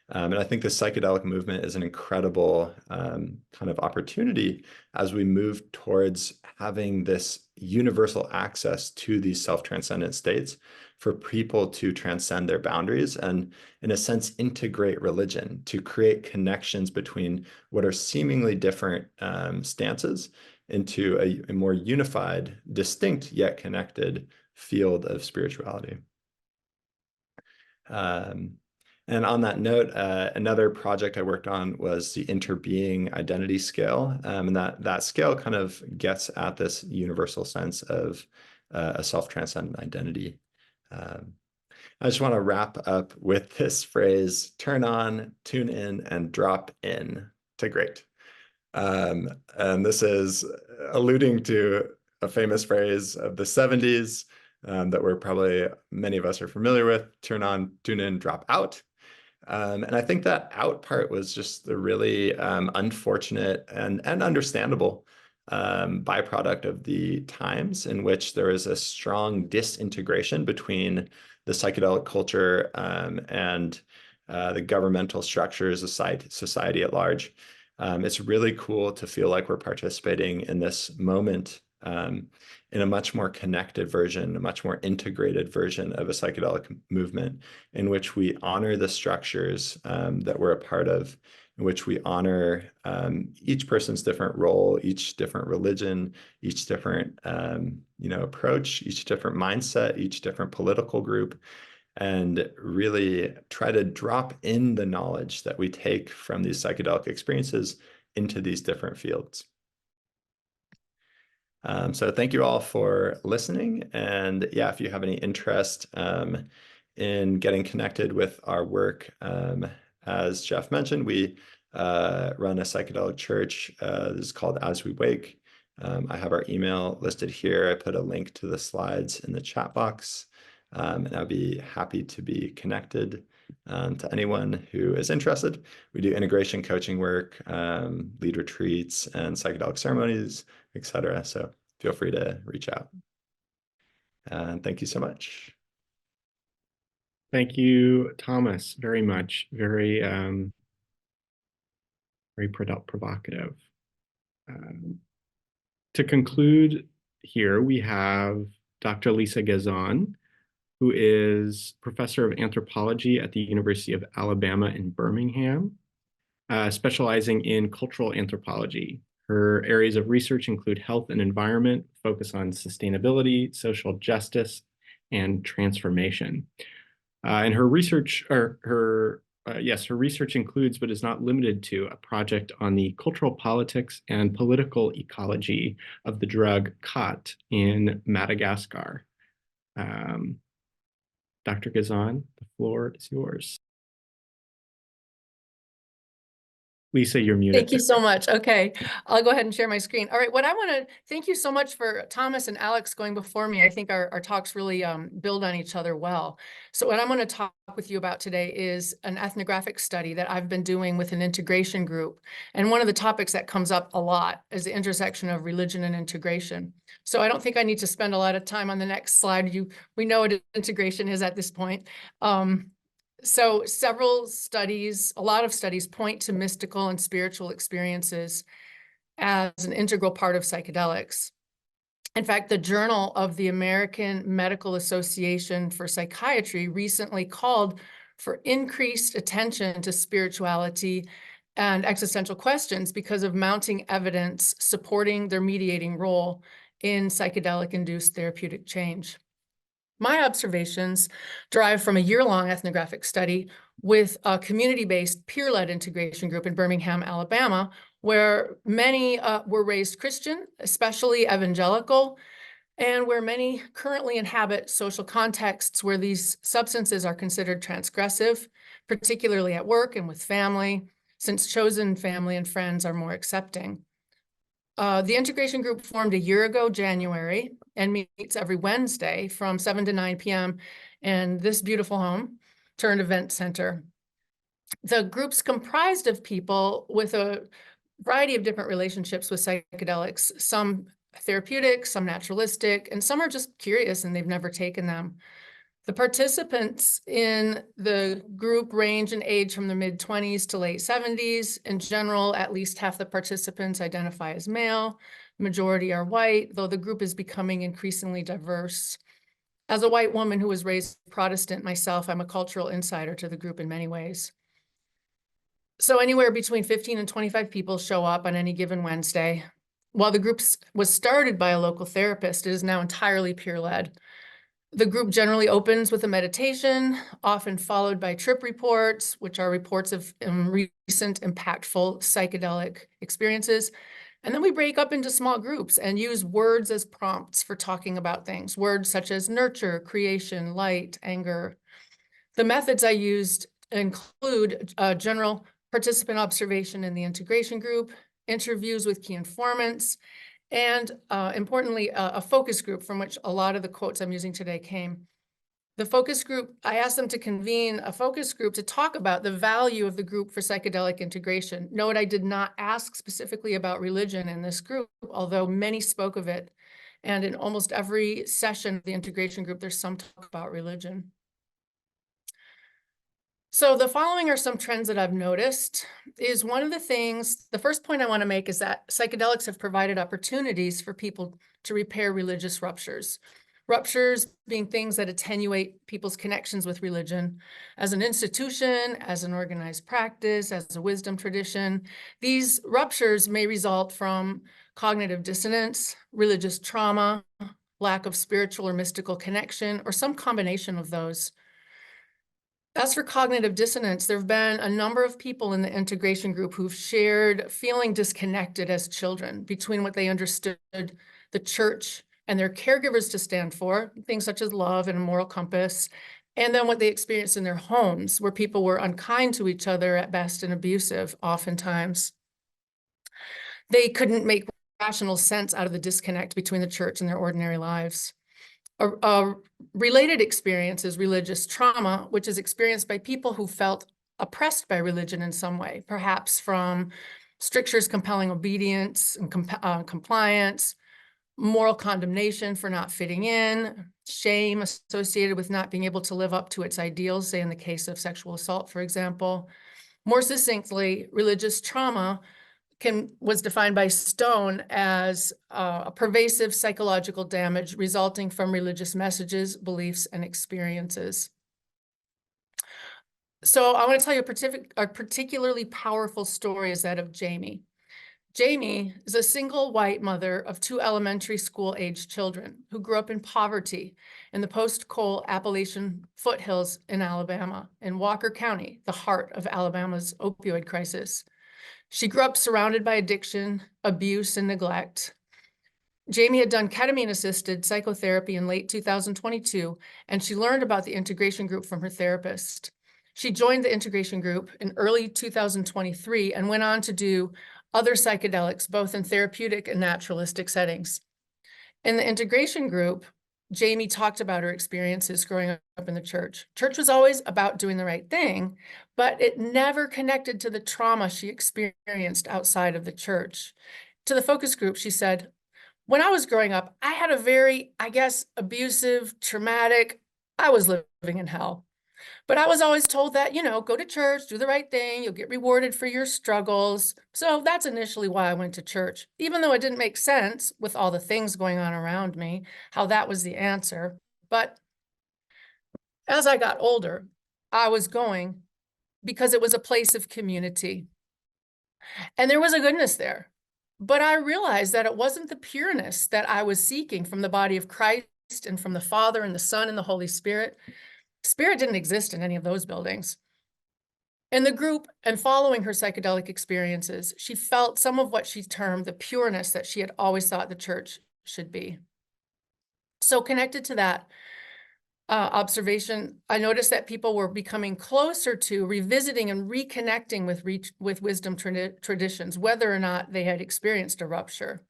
And I think the psychedelic movement is an incredible kind of opportunity as we move towards having this universal access to these self-transcendent states for people to transcend their boundaries and, in a sense, integrate religion to create connections between what are seemingly different stances into a more unified, distinct, yet connected field of spirituality. And on that note, another project I worked on was the interbeing identity scale. And that scale kind of gets at this universal sense of a self-transcendent identity. I just want to wrap up with this phrase: turn on, tune in, and drop in to great. And this is alluding to a famous phrase of the 70s that we're probably, many of us are familiar with: turn on, tune in, drop out. And I think that out part was just the really unfortunate and understandable byproduct of the times in which there is a strong disintegration between the psychedelic culture and the governmental structures of society at large. It's really cool to feel like we're participating in this moment in a much more connected version, a much more integrated version of a psychedelic movement in which we honor the structures that we're a part of, in which we honor each person's different role, each different religion, each different approach, each different mindset, each different political group, and really try to drop in the knowledge that we take from these psychedelic experiences into these different fields. So thank you all for listening. And yeah, if you have any interest in getting connected with our work, as Jeff mentioned, we run a psychedelic church. This is called As We Wake. I have our email listed here. I put a link to the slides in the chat box. And I'll be happy to be connected to anyone who is interested. We do integration coaching work, lead retreats, and psychedelic ceremonies, etc. So feel free to reach out. And thank you so much. Thank you, Thomas, very much. Very, very provocative. To conclude here, we have Dr. Lisa Gezon, who is professor of anthropology at the University of Alabama in Birmingham, specializing in cultural anthropology. Her areas of research include health and environment, focus on sustainability, social justice, and transformation. And her research, her research includes, but is not limited to, a project on the cultural politics and political ecology of the drug khat in Madagascar. Dr. Gezon, the floor is yours. Lisa, you're muted. Thank you so much. Okay, I'll go ahead and share my screen. All right, what I want to thank you so much for Thomas and Alex going before me. I think our talks really build on each other well. So what I'm going to talk with you about today is an ethnographic study that I've been doing with an integration group. And one of the topics that comes up a lot is the intersection of religion and integration. So I don't think I need to spend a lot of time on the next slide. We know what integration is at this point. So several studies, a lot of studies point to mystical and spiritual experiences as an integral part of psychedelics. In fact, the Journal of the American Medical Association for Psychiatry recently called for increased attention to spirituality and existential questions because of mounting evidence supporting their mediating role in psychedelic-induced therapeutic change. My observations derive from a year-long ethnographic study with a community-based peer-led integration group in Birmingham, Alabama, where many were raised Christian, especially evangelical, and where many currently inhabit social contexts where these substances are considered transgressive, particularly at work and with family, since chosen family and friends are more accepting. The integration group formed a year ago, January, and meets every Wednesday from 7 to 9 p.m. in this beautiful home turned event center. The group's comprised of people with a variety of different relationships with psychedelics, some therapeutic, some naturalistic, and some are just curious and they've never taken them. The participants in the group range in age from the mid-20s to late 70s. In general, at least half the participants identify as male. Majority are white, though the group is becoming increasingly diverse. As a white woman who was raised Protestant myself, I'm a cultural insider to the group in many ways. So anywhere between 15 and 25 people show up on any given Wednesday. While the group was started by a local therapist, it is now entirely peer-led. The group generally opens with a meditation, often followed by trip reports, which are reports of recent impactful psychedelic experiences. And then we break up into small groups and use words as prompts for talking about things, words such as nurture, creation, light, anger. The methods I used include general participant observation in the integration group, interviews with key informants, and importantly, a focus group from which a lot of the quotes I'm using today came. The focus group, I asked them to convene a focus group to talk about the value of the group for psychedelic integration. Note I did not ask specifically about religion in this group, although many spoke of it. And in almost every session of the integration group, there's some talk about religion. So the following are some trends that I've noticed. Is one of the things, the first point I want to make is that psychedelics have provided opportunities for people to repair religious ruptures. Ruptures being things that attenuate people's connections with religion as an institution, as an organized practice, as a wisdom tradition. These ruptures may result from cognitive dissonance, religious trauma, lack of spiritual or mystical connection, or some combination of those. As for cognitive dissonance, there have been a number of people in the integration group who've shared feeling disconnected as children between what they understood the church and their caregivers to stand for, things such as love and a moral compass, and then what they experienced in their homes, where people were unkind to each other at best and abusive oftentimes. They couldn't make rational sense out of the disconnect between the church and their ordinary lives. A related experience is religious trauma, which is experienced by people who felt oppressed by religion in some way, perhaps from strictures compelling obedience and compliance, moral condemnation for not fitting in, shame associated with not being able to live up to its ideals, say in the case of sexual assault, for example. More succinctly, religious trauma was defined by Stone as a pervasive psychological damage resulting from religious messages, beliefs, and experiences. So I want to tell you a particularly powerful story is that of Jamie. Jamie is a single white mother of 2 elementary school-aged children who grew up in poverty in the post-coal Appalachian foothills in Alabama, in Walker County, the heart of Alabama's opioid crisis. She grew up surrounded by addiction, abuse, and neglect. Jamie had done ketamine-assisted psychotherapy in late 2022, and she learned about the integration group from her therapist. She joined the integration group in early 2023 and went on to do other psychedelics, both in therapeutic and naturalistic settings. In the integration group, Jamie talked about her experiences growing up in the church. Church was always about doing the right thing, but it never connected to the trauma she experienced outside of the church. To the focus group, she said, when I was growing up, I had a very, I guess, abusive, traumatic, I was living in hell. But I was always told that, go to church, do the right thing, you'll get rewarded for your struggles. So that's initially why I went to church, even though it didn't make sense with all the things going on around me, how that was the answer. But as I got older, I was going because it was a place of community. And there was a goodness there. But I realized that it wasn't the pureness that I was seeking from the body of Christ and from the Father and the Son and the Holy Spirit. Spirit didn't exist in any of those buildings. In the group and following her psychedelic experiences, she felt some of what she termed the pureness that she had always thought the church should be. So connected to that observation, I noticed that people were becoming closer to revisiting and reconnecting with wisdom traditions, whether or not they had experienced a rupture.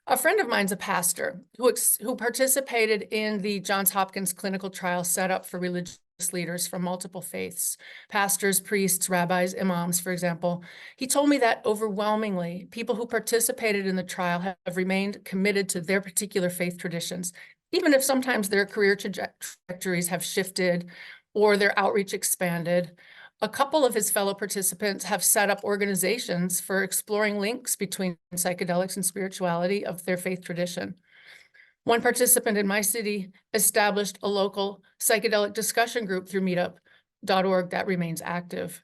A friend of mine's a pastor who participated in the Johns Hopkins clinical trial set up for religious leaders from multiple faiths, pastors, priests, rabbis, imams, for example. He told me that overwhelmingly, people who participated in the trial have remained committed to their particular faith traditions, even if sometimes their career trajectories have shifted or their outreach expanded. A couple of his fellow participants have set up organizations for exploring links between psychedelics and spirituality of their faith tradition. One participant in my city established a local psychedelic discussion group through meetup.org that remains active.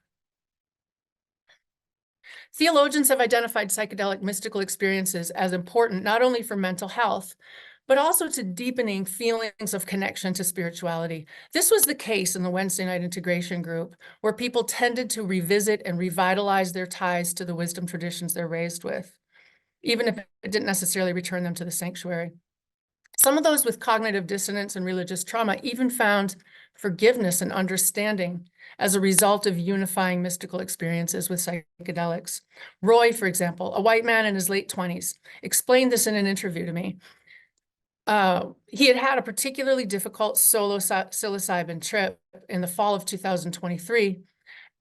Theologians have identified psychedelic mystical experiences as important not only for mental health, but also to deepening feelings of connection to spirituality. This was the case in the Wednesday night integration group, where people tended to revisit and revitalize their ties to the wisdom traditions they're raised with, even if it didn't necessarily return them to the sanctuary. Some of those with cognitive dissonance and religious trauma even found forgiveness and understanding as a result of unifying mystical experiences with psychedelics. Roy, for example, a white man in his late 20s, explained this in an interview to me. He had had a particularly difficult solo psilocybin trip in the fall of 2023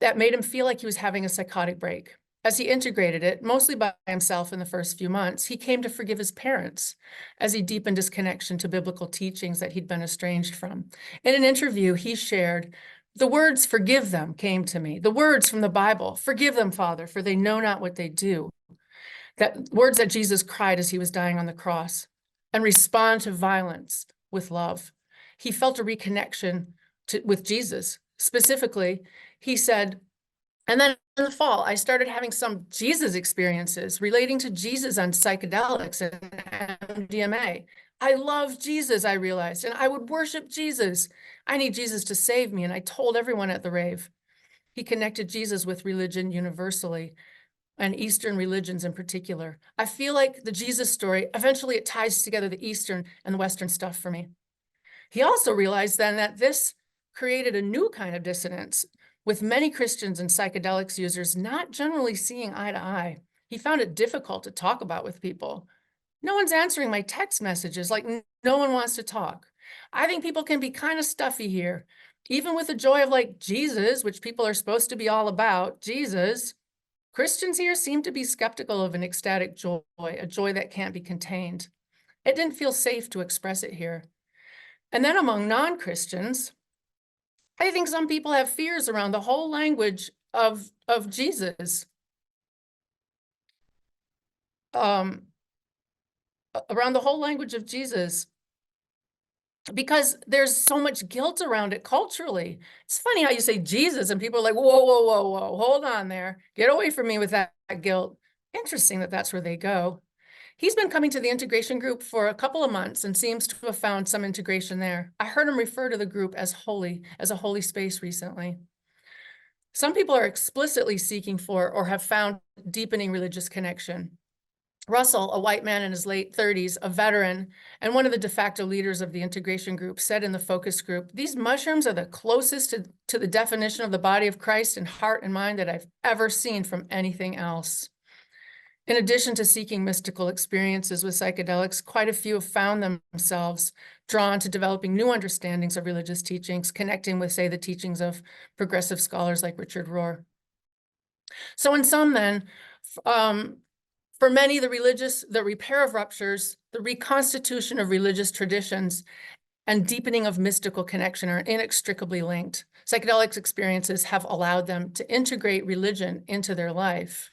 that made him feel like he was having a psychotic break. As he integrated it, mostly by himself in the first few months, he came to forgive his parents as he deepened his connection to biblical teachings that he'd been estranged from. In an interview, he shared, "The words, 'forgive them,' came to me. The words from the Bible, 'Forgive them, Father, for they know not what they do.' That words that Jesus cried as he was dying on the cross. And respond to violence with love." He felt a reconnection with Jesus. Specifically, he said, "And then in the fall, I started having some Jesus experiences relating to Jesus on psychedelics and MDMA. I love Jesus, I realized, and I would worship Jesus. I need Jesus to save me, and I told everyone at the rave." He connected Jesus with religion universally, and Eastern religions in particular. I feel like the Jesus story, eventually it ties together the Eastern and the Western stuff for me. He also realized then that this created a new kind of dissonance, with many Christians and psychedelics users not generally seeing eye to eye. He found it difficult to talk about with people. "No one's answering my text messages, like no one wants to talk. I think people can be kind of stuffy here. Even with the joy of like Jesus, which people are supposed to be all about, Jesus, Christians here seem to be skeptical of an ecstatic joy, a joy that can't be contained. It didn't feel safe to express it here." And then among non-Christians, I think some people have fears around the whole language of Jesus. Around the whole language of Jesus, because there's so much guilt around it culturally. It's funny how you say Jesus and people are like, whoa, whoa, whoa, whoa, hold on there. Get away from me with that guilt. Interesting that that's where they go. He's been coming to the integration group for a couple of months and seems to have found some integration there. I heard him refer to the group as holy, as a holy space recently. Some people are explicitly seeking for or have found deepening religious connection. Russell, a white man in his late 30s, a veteran, and one of the de facto leaders of the integration group, said in the focus group, "These mushrooms are the closest to the definition of the body of Christ in heart and mind that I've ever seen from anything else." In addition to seeking mystical experiences with psychedelics, quite a few have found themselves drawn to developing new understandings of religious teachings, connecting with, say, the teachings of progressive scholars like Richard Rohr. So in sum then, for many, the repair of ruptures, the reconstitution of religious traditions, and deepening of mystical connection are inextricably linked. Psychedelics experiences have allowed them to integrate religion into their life.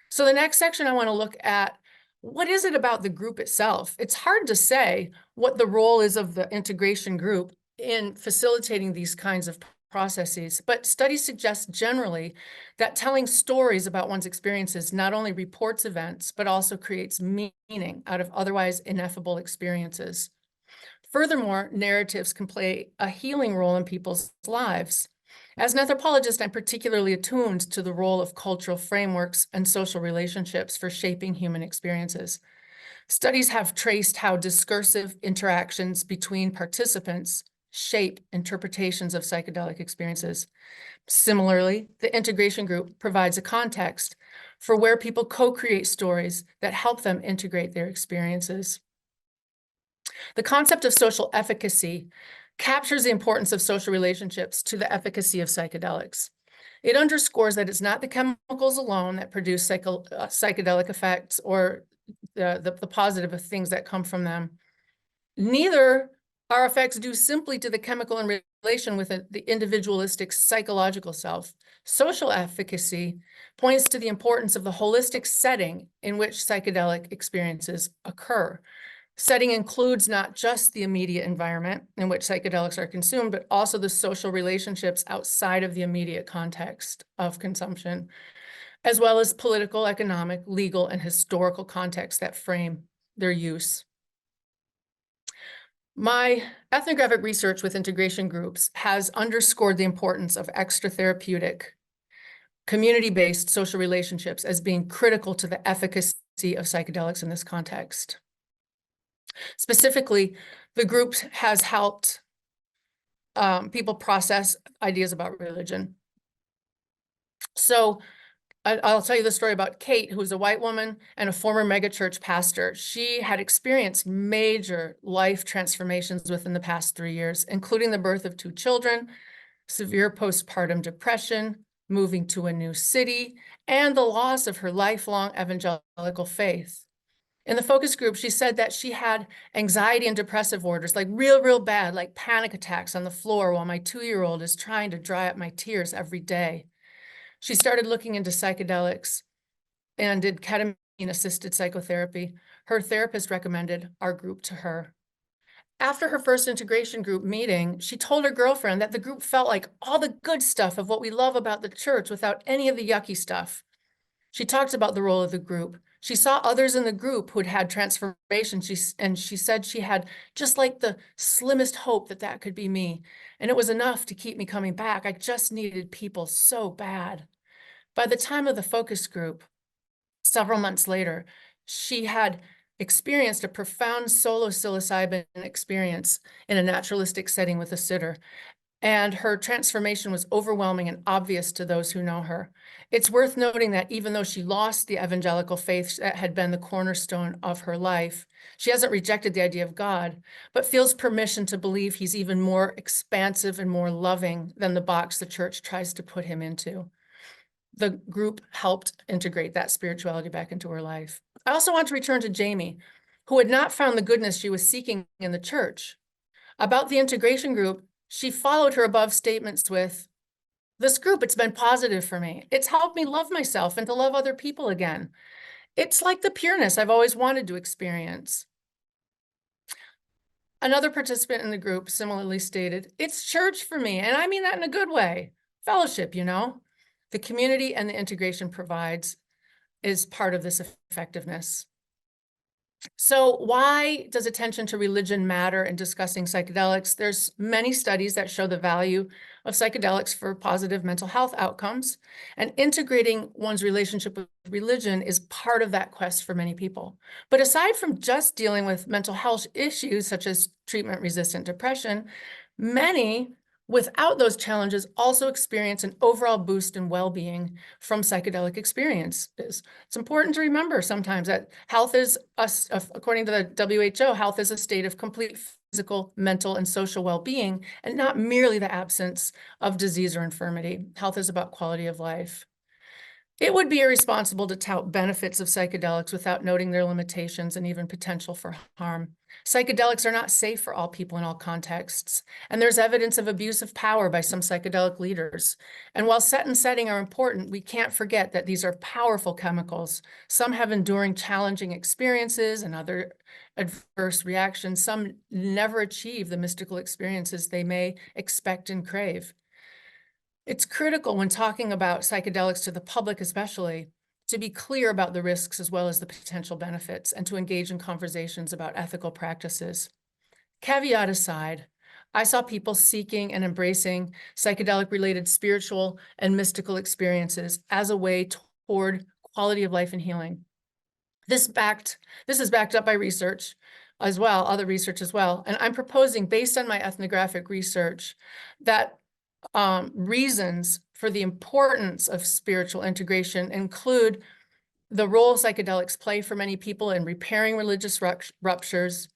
So the next section I want to look at, what is it about the group itself? It's hard to say what the role is of the integration group in facilitating these kinds of processes, but studies suggest generally that telling stories about one's experiences not only reports events, but also creates meaning out of otherwise ineffable experiences. Furthermore, narratives can play a healing role in people's lives. As an anthropologist, I'm particularly attuned to the role of cultural frameworks and social relationships for shaping human experiences. Studies have traced how discursive interactions between participants shape interpretations of psychedelic experiences. Similarly, the integration group provides a context for where people co-create stories that help them integrate their experiences. The concept of social efficacy captures the importance of social relationships to the efficacy of psychedelics. It underscores that it's not the chemicals alone that produce psychedelic effects or the positive things that come from them. Neither are effects due simply to the chemical in relation with the individualistic psychological self. Social efficacy points to the importance of the holistic setting in which psychedelic experiences occur. Setting includes not just the immediate environment in which psychedelics are consumed, but also the social relationships outside of the immediate context of consumption, as well as political, economic, legal, and historical contexts that frame their use. My ethnographic research with integration groups has underscored the importance of extra-therapeutic, community-based social relationships as being critical to the efficacy of psychedelics in this context. Specifically, the group has helped people process ideas about religion. So I'll tell you the story about Kate, who's a white woman and a former megachurch pastor. She had experienced major life transformations within the past 3 years, including the birth of 2 children, severe postpartum depression, moving to a new city, and the loss of her lifelong evangelical faith. In the focus group, she said that she had anxiety and depressive orders, like real bad, like panic attacks on the floor while my 2-year-old is trying to dry up my tears every day. She started looking into psychedelics and did ketamine-assisted psychotherapy. Her therapist recommended our group to her. After her first integration group meeting, she told her girlfriend that the group felt like all the good stuff of what we love about the church without any of the yucky stuff. She talked about the role of the group. She saw others in the group who'd had transformation, and she said she had just like the slimmest hope that that could be me. And it was enough to keep me coming back. I just needed people so bad. By the time of the focus group, several months later, she had experienced a profound solo psilocybin experience in a naturalistic setting with a sitter. And her transformation was overwhelming and obvious to those who know her. It's worth noting that even though she lost the evangelical faith that had been the cornerstone of her life, she hasn't rejected the idea of God, but feels permission to believe he's even more expansive and more loving than the box the church tries to put him into. The group helped integrate that spirituality back into her life. I also want to return to Jamie, who had not found the goodness she was seeking in the church. About the integration group, she followed her above statements with, "This group, it's been positive for me. It's helped me love myself and to love other people again. It's like the pureness I've always wanted to experience." Another participant in the group similarly stated, "It's church for me, and I mean that in a good way. Fellowship, you know. The community and the integration provides is part of this effectiveness." So why does attention to religion matter in discussing psychedelics? There's many studies that show the value of psychedelics for positive mental health outcomes, and integrating one's relationship with religion is part of that quest for many people. But aside from just dealing with mental health issues such as treatment-resistant depression, many without those challenges also experience an overall boost in well-being from psychedelic experiences. It's important to remember sometimes that health is, according to the WHO, health is a state of complete physical, mental, and social well-being, and not merely the absence of disease or infirmity. Health is about quality of life. It would be irresponsible to tout benefits of psychedelics without noting their limitations and even potential for harm. Psychedelics are not safe for all people in all contexts, and there's evidence of abuse of power by some psychedelic leaders. And while set and setting are important, we can't forget that these are powerful chemicals. Some have enduring challenging experiences and other adverse reactions. Some never achieve the mystical experiences they may expect and crave. It's critical when talking about psychedelics to the public especially, to be clear about the risks as well as the potential benefits and to engage in conversations about ethical practices. Caveat aside, I saw people seeking and embracing psychedelic-related spiritual and mystical experiences as a way toward quality of life and healing. This is backed up by research as well, other research as well. And I'm proposing, based on my ethnographic research, that reasons for the importance of spiritual integration include the role psychedelics play for many people in repairing religious ruptures,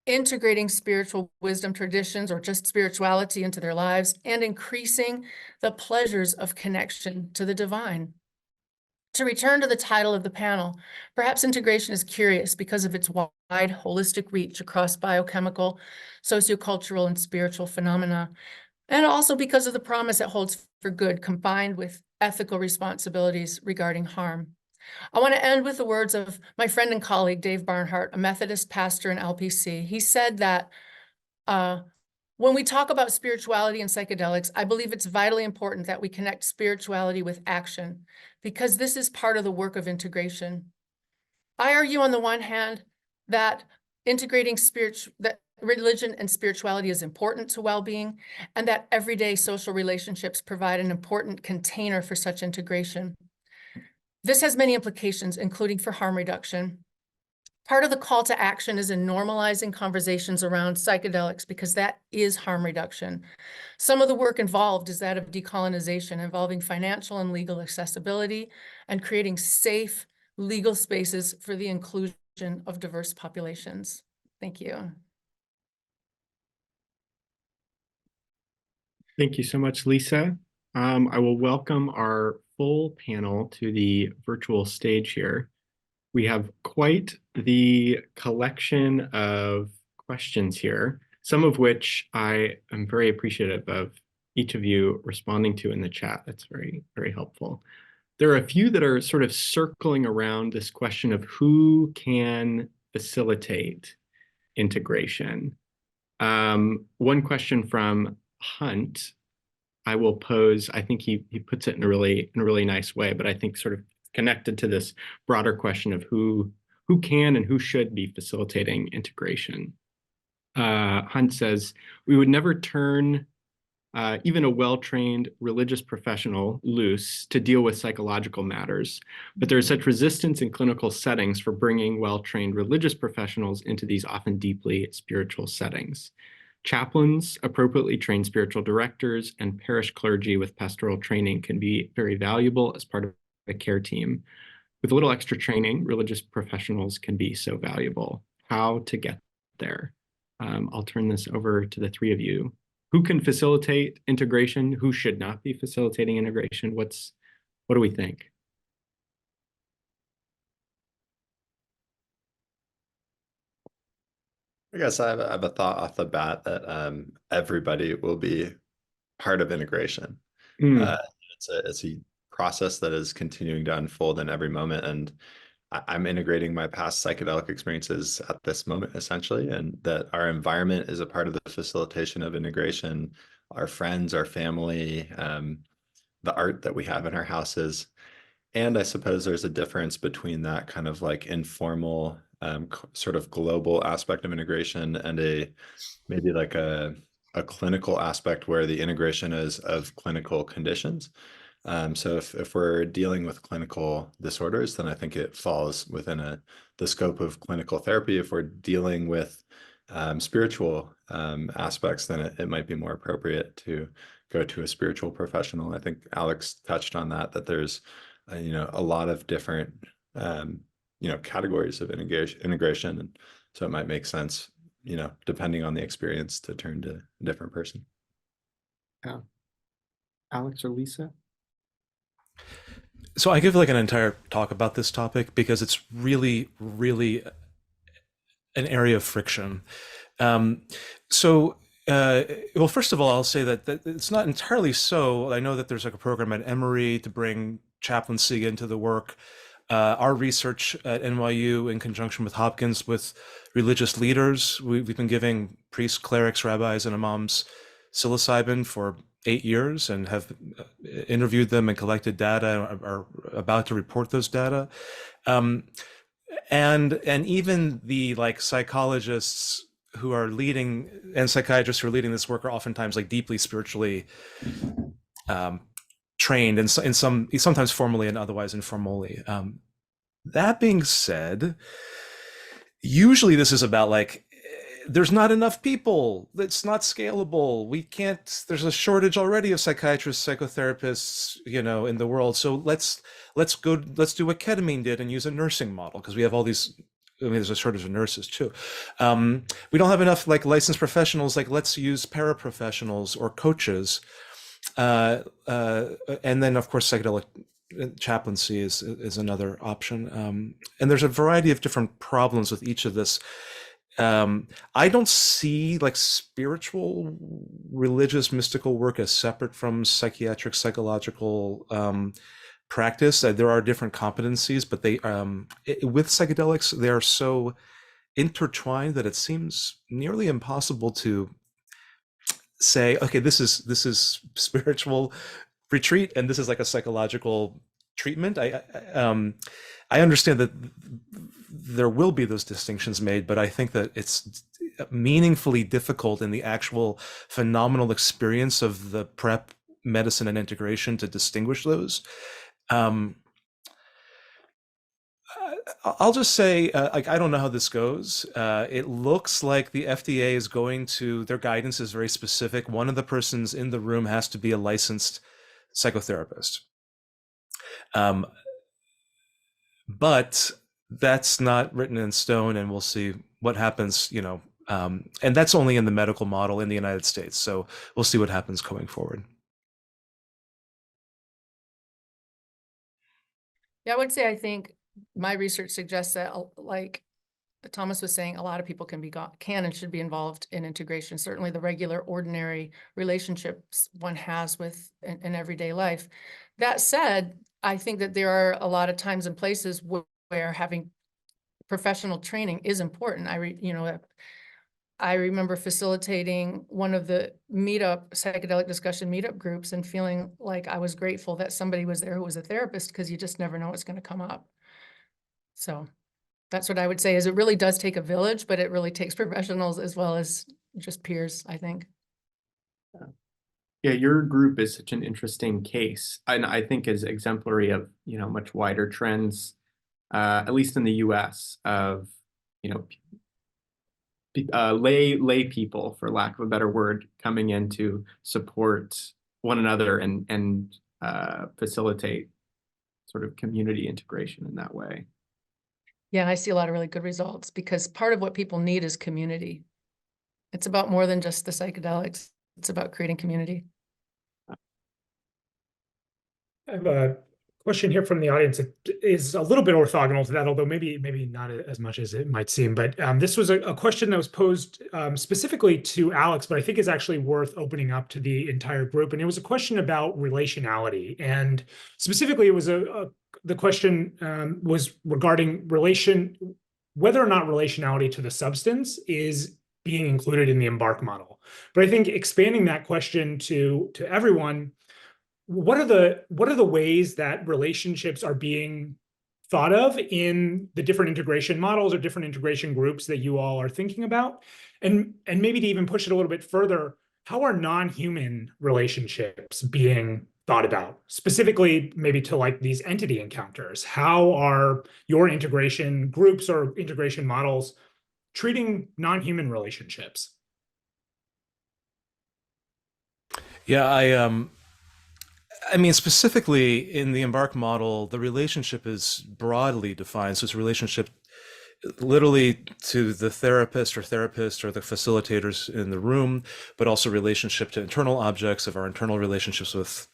integrating spiritual wisdom traditions or just spirituality into their lives, and increasing the pleasures of connection to the divine. To return to the title of the panel, perhaps integration is curious because of its wide, holistic reach across biochemical, sociocultural, and spiritual phenomena, and also because of the promise it holds for good combined with ethical responsibilities regarding harm. I want to end with the words of my friend and colleague, Dave Barnhart, a Methodist pastor in LPC. He said that when we talk about spirituality and psychedelics, I believe it's vitally important that we connect spirituality with action, because this is part of the work of integration. I argue on the one hand that integrating that religion and spirituality is important to well-being, and that everyday social relationships provide an important container for such integration. This has many implications, including for harm reduction. Part of the call to action is in normalizing conversations around psychedelics, because that is harm reduction. Some of the work involved is that of decolonization, involving financial and legal accessibility and creating safe legal spaces for the inclusion of diverse populations. Thank you. Thank you so much, Lisa. I will welcome our full panel to the virtual stage here. We have quite the collection of questions here, some of which I am very appreciative of each of you responding to in the chat. That's very, very helpful. There are a few that are sort of circling around this question of who can facilitate integration. One question from Hunt, I will pose. I think he puts it in a really nice way, but I think sort of connected to this broader question of who can and who should be facilitating integration. Hunt says, we would never turn even a well-trained religious professional loose to deal with psychological matters, but there is such resistance in clinical settings for bringing well-trained religious professionals into these often deeply spiritual settings. Chaplains, appropriately trained spiritual directors, and parish clergy with pastoral training can be very valuable as part of a care team. With a little extra training, religious professionals can be so valuable. How to get there? I'll turn this over to the three of you. Who can facilitate integration? Who should not be facilitating integration? What do we think? I guess I have a thought off the bat that everybody will be part of integration. It's a process that is continuing to unfold in every moment, and I'm integrating my past psychedelic experiences at this moment, essentially, and that our environment is a part of the facilitation of integration, our friends, our family, the art that we have in our houses. And I suppose there's a difference between that kind of like informal, sort of global aspect of integration and maybe like a clinical aspect where the integration is of clinical conditions. So if we're dealing with clinical disorders, then I think it falls within the scope of clinical therapy. If we're dealing with spiritual aspects, then it might be more appropriate to go to a spiritual professional. I think Alex touched on that there's a lot of different categories of integration, and so it might make sense, depending on the experience, to turn to a different person. Alex or Lisa? So I give like an entire talk about this topic because it's really, really an area of friction. Well, first of all, I'll say that it's not entirely so. I know that there's like a program at Emory to bring chaplaincy into the work. Our research at NYU, in conjunction with Hopkins, with religious leaders, we've been giving priests, clerics, rabbis, and imams psilocybin for 8 years and have interviewed them and collected data and are about to report those data. And even the like psychologists who are leading, and psychiatrists who are leading this work, are oftentimes like deeply spiritually trained, and sometimes formally and otherwise informally. That being said, usually this is about like, there's not enough people, it's not scalable, we can't, there's a shortage already of psychiatrists, psychotherapists, in the world, so let's do what ketamine did and use a nursing model, because we have all these, there's a shortage of nurses too. We don't have enough like licensed professionals, like let's use paraprofessionals or coaches, and then of course psychedelic chaplaincy is another option, and there's a variety of different problems with each of this. I don't see like spiritual, religious, mystical work as separate from psychiatric, psychological practice. There are different competencies, but they with psychedelics, they are so intertwined that it seems nearly impossible to say, okay, this is spiritual retreat and this is like a psychological treatment. I understand that there will be those distinctions made, but I think that it's meaningfully difficult in the actual phenomenal experience of the prep, medicine, and integration to distinguish those. I'll just say, like, I don't know how this goes. It looks like the FDA is going to, their guidance is very specific. One of the persons in the room has to be a licensed psychotherapist. But that's not written in stone, and we'll see what happens, and that's only in the medical model in the United States. So we'll see what happens going forward. Yeah, I would say I think my research suggests that, like Thomas was saying, a lot of people can and should be involved in integration. Certainly the regular, ordinary relationships one has with in everyday life. That said, I think that there are a lot of times and places where having professional training is important. I remember facilitating one of the psychedelic discussion meetup groups and feeling like I was grateful that somebody was there who was a therapist, because you just never know what's going to come up. So that's what I would say, is it really does take a village, but it really takes professionals as well as just peers, I think. Yeah, your group is such an interesting case, and I think is exemplary of, much wider trends, at least in the US, of, lay people, for lack of a better word, coming in to support one another and facilitate sort of community integration in that way. Yeah, I see a lot of really good results, because part of what people need is community. It's about more than just the psychedelics. It's about creating community. I have a question here from the audience. It is a little bit orthogonal to that, although maybe not as much as it might seem. But this was a question that was posed specifically to Alex, but I think is actually worth opening up to the entire group. And it was a question about relationality. And specifically, it was the question was regarding whether or not relationality to the substance is being included in the EMBARK model. But I think expanding that question to everyone, what are the ways that relationships are being thought of in the different integration models or different integration groups that you all are thinking about? And maybe to even push it a little bit further, how are non-human relationships being thought about, specifically maybe to like these entity encounters? How are your integration groups or integration models treating non-human relationships? Yeah, I mean, specifically in the EMBARK model, the relationship is broadly defined. So it's a relationship literally to the therapist or the facilitators in the room, but also relationship to internal objects of our internal relationships with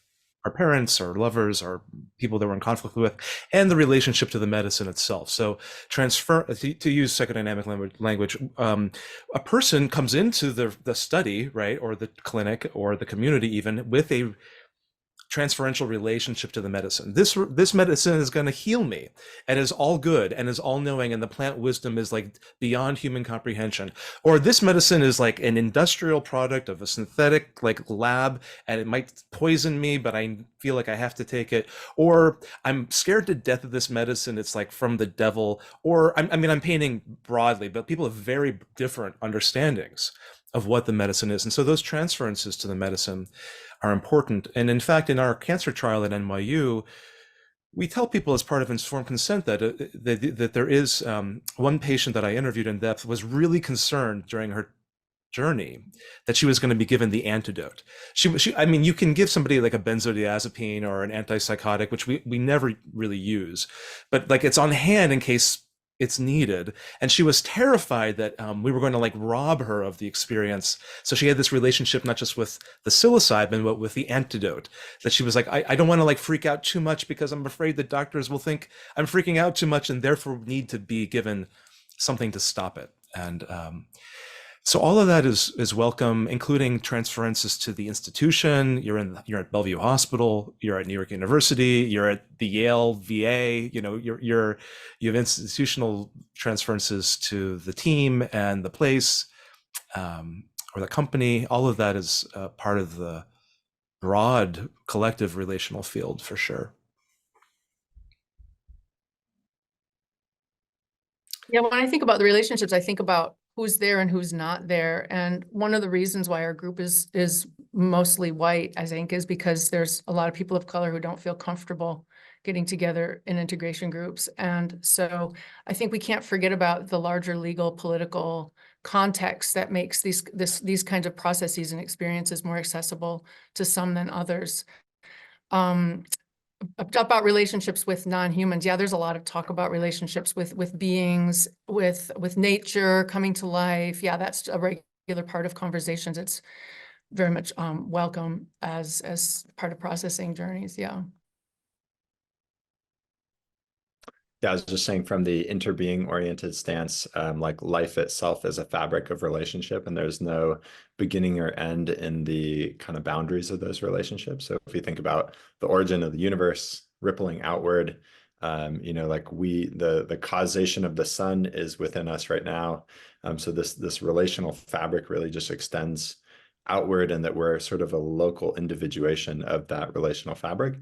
our parents, our lovers, our people that we're in conflict with, and the relationship to the medicine itself. So to use psychodynamic language, a person comes into the study, right, or the clinic or the community even with transferential relationship to the medicine. This medicine is going to heal me and is all good and is all knowing, and the plant wisdom is like beyond human comprehension. Or this medicine is like an industrial product of a synthetic like lab, and it might poison me, but I feel like I have to take it. Or I'm scared to death of this medicine, it's like from the devil. Or I mean, I'm painting broadly, but people have very different understandings of what the medicine is. And so those transferences to the medicine are important. And in fact, in our cancer trial at NYU, we tell people as part of informed consent that there is one patient that I interviewed in depth was really concerned during her journey that she was going to be given the antidote. I mean, you can give somebody like a benzodiazepine or an antipsychotic, which we never really use, but like it's on hand in case it's needed. And she was terrified that we were going to like rob her of the experience. So she had this relationship not just with the psilocybin, but with the antidote, that she was like, I don't want to like freak out too much because I'm afraid that doctors will think I'm freaking out too much and therefore need to be given something to stop it. And so all of that is welcome, including transferences to the institution. You're at Bellevue Hospital, you're at New York University, you're at the Yale VA. You know, you have institutional transferences to the team and the place or the company. All of that is part of the broad collective relational field for sure. Yeah, when I think about the relationships, I think about who's there and who's not there. And one of the reasons why our group is mostly white, I think, is because there's a lot of people of color who don't feel comfortable getting together in integration groups. And so I think we can't forget about the larger legal, political context that makes these kinds of processes and experiences more accessible to some than others. About relationships with non-humans. Yeah, there's a lot of talk about relationships with beings, with nature coming to life. Yeah, that's a regular part of conversations. It's very much welcome as part of processing journeys. Yeah. Yeah, I was just saying from the interbeing oriented stance, like life itself is a fabric of relationship, and there's no beginning or end in the kind of boundaries of those relationships. So if we think about the origin of the universe rippling outward, you know, like the causation of the sun is within us right now. So this relational fabric really just extends outward, and that we're sort of a local individuation of that relational fabric.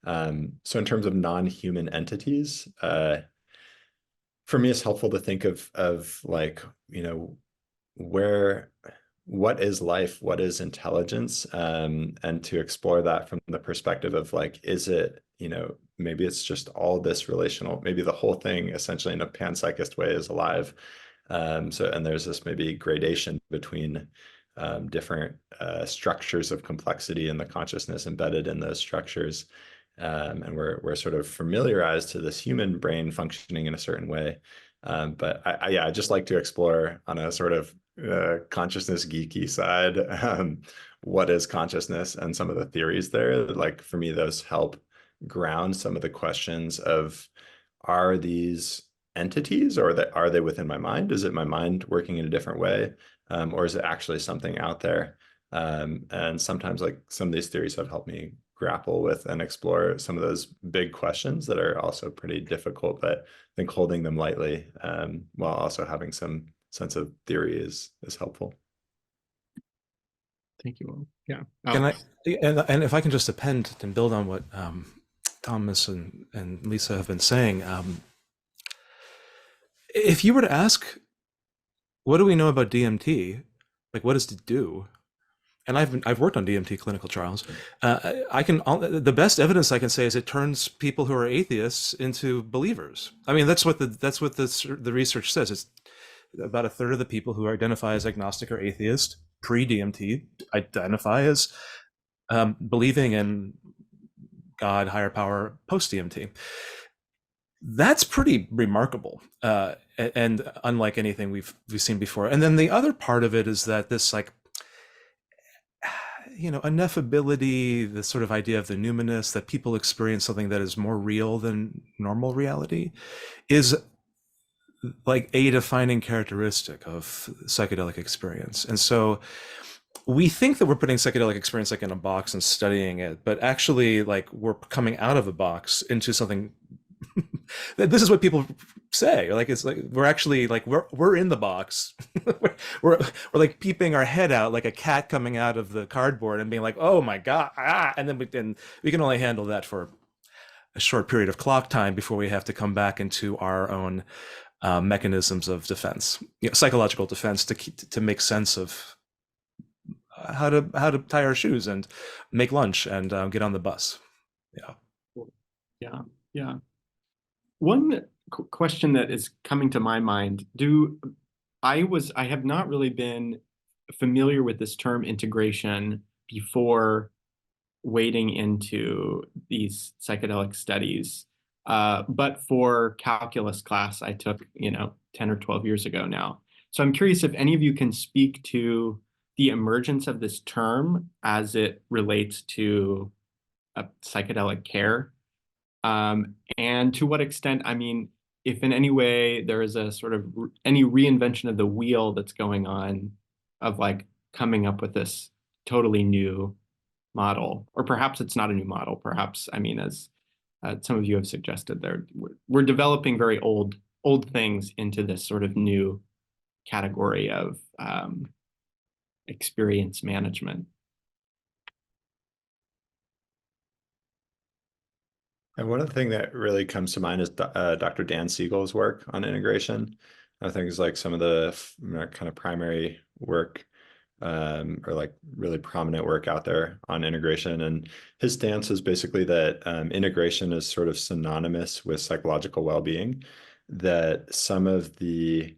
So in terms of non-human entities, for me, it's helpful to think of like, you know, what is life, what is intelligence, and to explore that from the perspective of like, is it, you know, maybe it's just all this relational, maybe the whole thing essentially in a panpsychist way is alive. And there's this maybe gradation between different structures of complexity and the consciousness embedded in those structures. And we're sort of familiarized to this human brain functioning in a certain way. But I just like to explore on a sort of consciousness geeky side, what is consciousness and some of the theories there. Like for me, those help ground some of the questions of, are these entities, or are they within my mind? Is it my mind working in a different way? Or is it actually something out there? And sometimes like some of these theories have helped me grapple with and explore some of those big questions that are also pretty difficult, but I think holding them lightly while also having some sense of theory is helpful. Thank you all. Yeah. And if I can just append and build on what Thomas and Lisa have been saying, if you were to ask, what do we know about DMT? Like, what does it do? And I've worked on DMT clinical trials. The best evidence I can say is it turns people who are atheists into believers. I mean, that's what the research says. It's about a third of the people who identify as agnostic or atheist pre-DMT identify as believing in God, higher power post-DMT. That's pretty remarkable, and unlike anything we've seen before. And then the other part of it is that this, like, you know, ineffability, the sort of idea of the numinous, that people experience something that is more real than normal reality, is like a defining characteristic of psychedelic experience. And so we think that we're putting psychedelic experience like in a box and studying it, but actually like we're coming out of a box into something. This is what people say. Like it's like we're actually like we're in the box. we're like peeping our head out like a cat coming out of the cardboard and being like, oh my god, and then we can only handle that for a short period of clock time before we have to come back into our own mechanisms of defense, psychological defense, to make sense of how to tie our shoes and make lunch and get on the bus. Yeah. One question that is coming to my mind, I have not really been familiar with this term integration before wading into these psychedelic studies. But for calculus class I took, 10 or 12 years ago now. So I'm curious if any of you can speak to the emergence of this term as it relates to psychedelic care. And to what extent, I mean, if in any way there is a sort of any reinvention of the wheel that's going on of like coming up with this totally new model, or perhaps it's not a new model, perhaps, I mean, as some of you have suggested, we're developing very old things into this sort of new category of experience management. And one of the things that really comes to mind is Dr. Dan Siegel's work on integration. I think it's like some of the kind of primary work or like really prominent work out there on integration. And his stance is basically that integration is sort of synonymous with psychological well-being, that some of the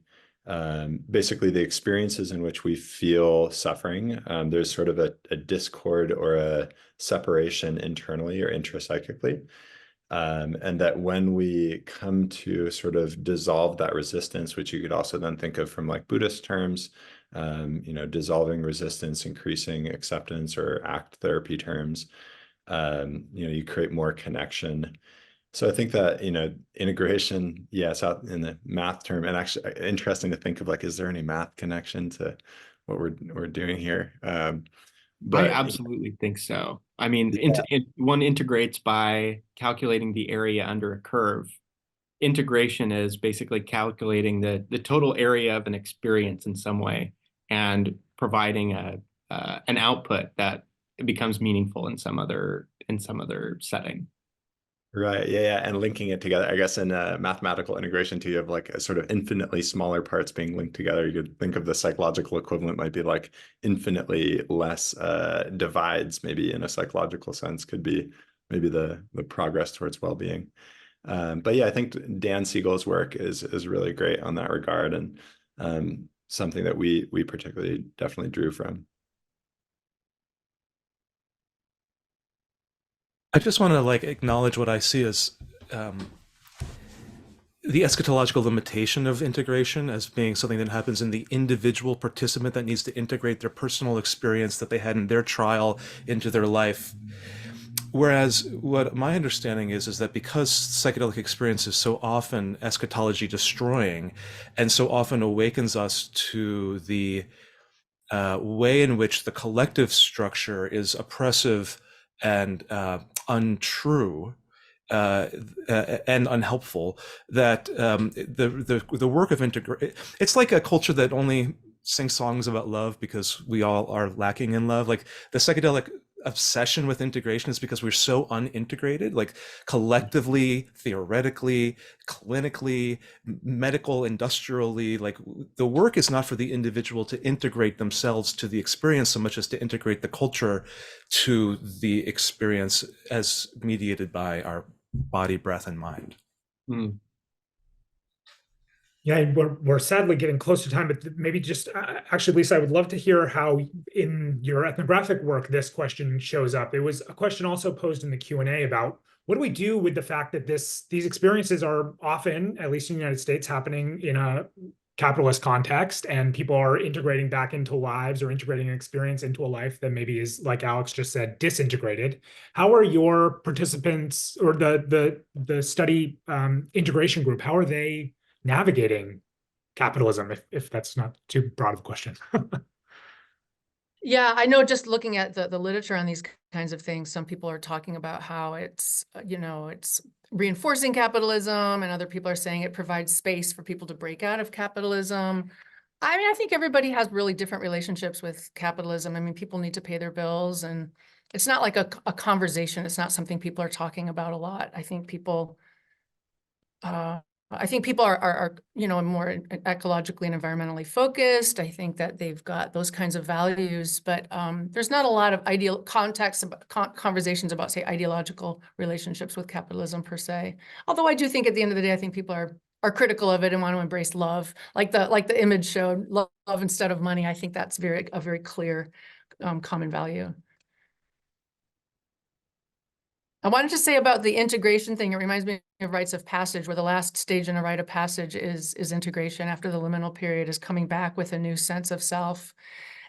basically the experiences in which we feel suffering, there's sort of a discord or a separation internally or intrapsychically. And that when we come to sort of dissolve that resistance, which you could also then think of from like Buddhist terms, dissolving resistance, increasing acceptance, or ACT therapy terms, you create more connection. So I think that, integration, yes, out in the math term, and actually interesting to think of like, is there any math connection to what we're doing here? I absolutely think so. I mean, one integrates by calculating the area under a curve. Integration is basically calculating the total area of an experience in some way and providing an output that becomes meaningful in some other setting. Right. Yeah. And linking it together, I guess, in mathematical integration too, you have like a sort of infinitely smaller parts being linked together. You could think of the psychological equivalent might be like infinitely less divides, maybe in a psychological sense, could be maybe the progress towards well-being. But yeah, I think Dan Siegel's work is really great on that regard, and something that we particularly definitely drew from. I just want to like acknowledge what I see as the eschatological limitation of integration as being something that happens in the individual participant that needs to integrate their personal experience that they had in their trial into their life. Whereas what my understanding is that because psychedelic experience is so often eschatology destroying and so often awakens us to the way in which the collective structure is oppressive and untrue and unhelpful, that the work of integration, it's like a culture that only sings songs about love because we all are lacking in love. Like the psychedelic obsession with integration is because we're so unintegrated, like collectively, theoretically, clinically, medical, industrially. Like the work is not for the individual to integrate themselves to the experience so much as to integrate the culture to the experience as mediated by our body, breath, and mind. Mm. Yeah, we're sadly getting close to time, but maybe just actually, Lisa, I would love to hear how in your ethnographic work this question shows up. It was a question also posed in the Q&A about what do we do with the fact that these experiences are often, at least in the United States, happening in a capitalist context, and people are integrating back into lives or integrating an experience into a life that maybe is, like Alex just said, disintegrated. How are your participants or the study integration group, how are they navigating capitalism, if that's not too broad of a question? Yeah, I know just looking at the literature on these kinds of things, some people are talking about how it's, it's reinforcing capitalism, and other people are saying it provides space for people to break out of capitalism. I mean, I think everybody has really different relationships with capitalism. I mean, people need to pay their bills, and it's not like a conversation. It's not something people are talking about a lot. I think people are more ecologically and environmentally focused. I think that they've got those kinds of values, but there's not a lot of ideal context, conversations about, say, ideological relationships with capitalism per se. Although I do think at the end of the day, I think people are critical of it and want to embrace love, like the image showed, love instead of money. I think that's a very clear common value. I wanted to say about the integration thing. It reminds me of rites of passage, where the last stage in a rite of passage is integration. After the liminal period is coming back with a new sense of self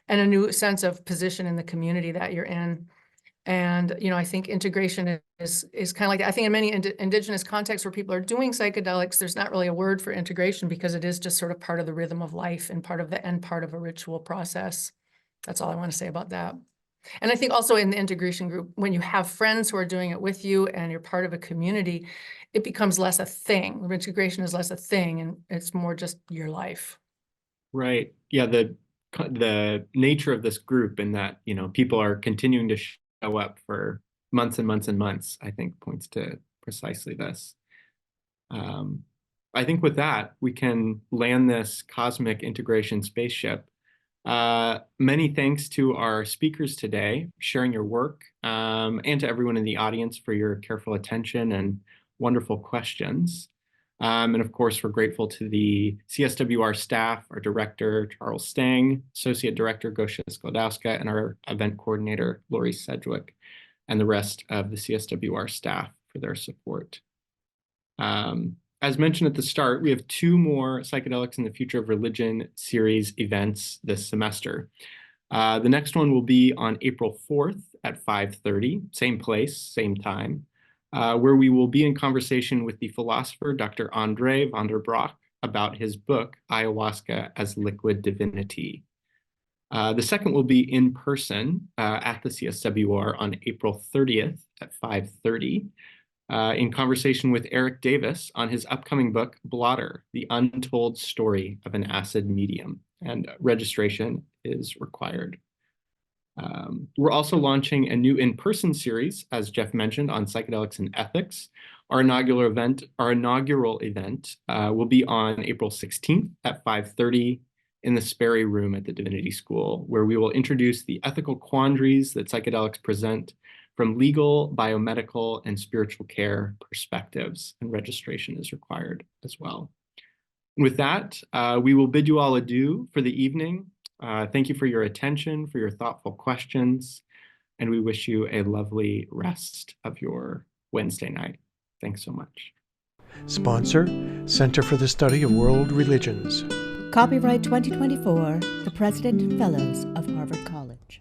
and a new sense of position in the community that you're in. And, I think integration is kind of like that. I think in many indigenous contexts where people are doing psychedelics, there's not really a word for integration, because it is just sort of part of the rhythm of life and part of the end part of a ritual process. That's all I want to say about that. And I think also in the integration group, when you have friends who are doing it with you and you're part of a community, it becomes less a thing. Integration is less a thing, and it's more just your life. Right. Yeah. The nature of this group, and that, people are continuing to show up for months and months and months, I think points to precisely this. I think with that, we can land this cosmic integration spaceship. Many thanks to our speakers today, sharing your work, and to everyone in the audience for your careful attention and wonderful questions. And of course, we're grateful to the CSWR staff, our director, Charles Stang, associate director, Gosia Sklodowska, and our event coordinator, Lori Sedgwick, and the rest of the CSWR staff for their support. As mentioned at the start, we have 2 more Psychedelics in the Future of Religion series events this semester. The next one will be on April 4th at 5:30, same place, same time, where we will be in conversation with the philosopher, Dr. André van der Broek, about his book, Ayahuasca as Liquid Divinity. The second will be in person at the CSWR on April 30th at 5:30. In conversation with Eric Davis on his upcoming book, Blotter, The Untold Story of an Acid Medium, and registration is required. We're also launching a new in-person series, as Jeff mentioned, on psychedelics and ethics. Our inaugural event will be on April 16th at 5:30 in the Sperry Room at the Divinity School, where we will introduce the ethical quandaries that psychedelics present from legal, biomedical, and spiritual care perspectives, and registration is required as well. With that, we will bid you all adieu for the evening. Thank you for your attention, for your thoughtful questions, and we wish you a lovely rest of your Wednesday night. Thanks so much. Sponsor, Center for the Study of World Religions. Copyright 2024, the President and Fellows of Harvard College.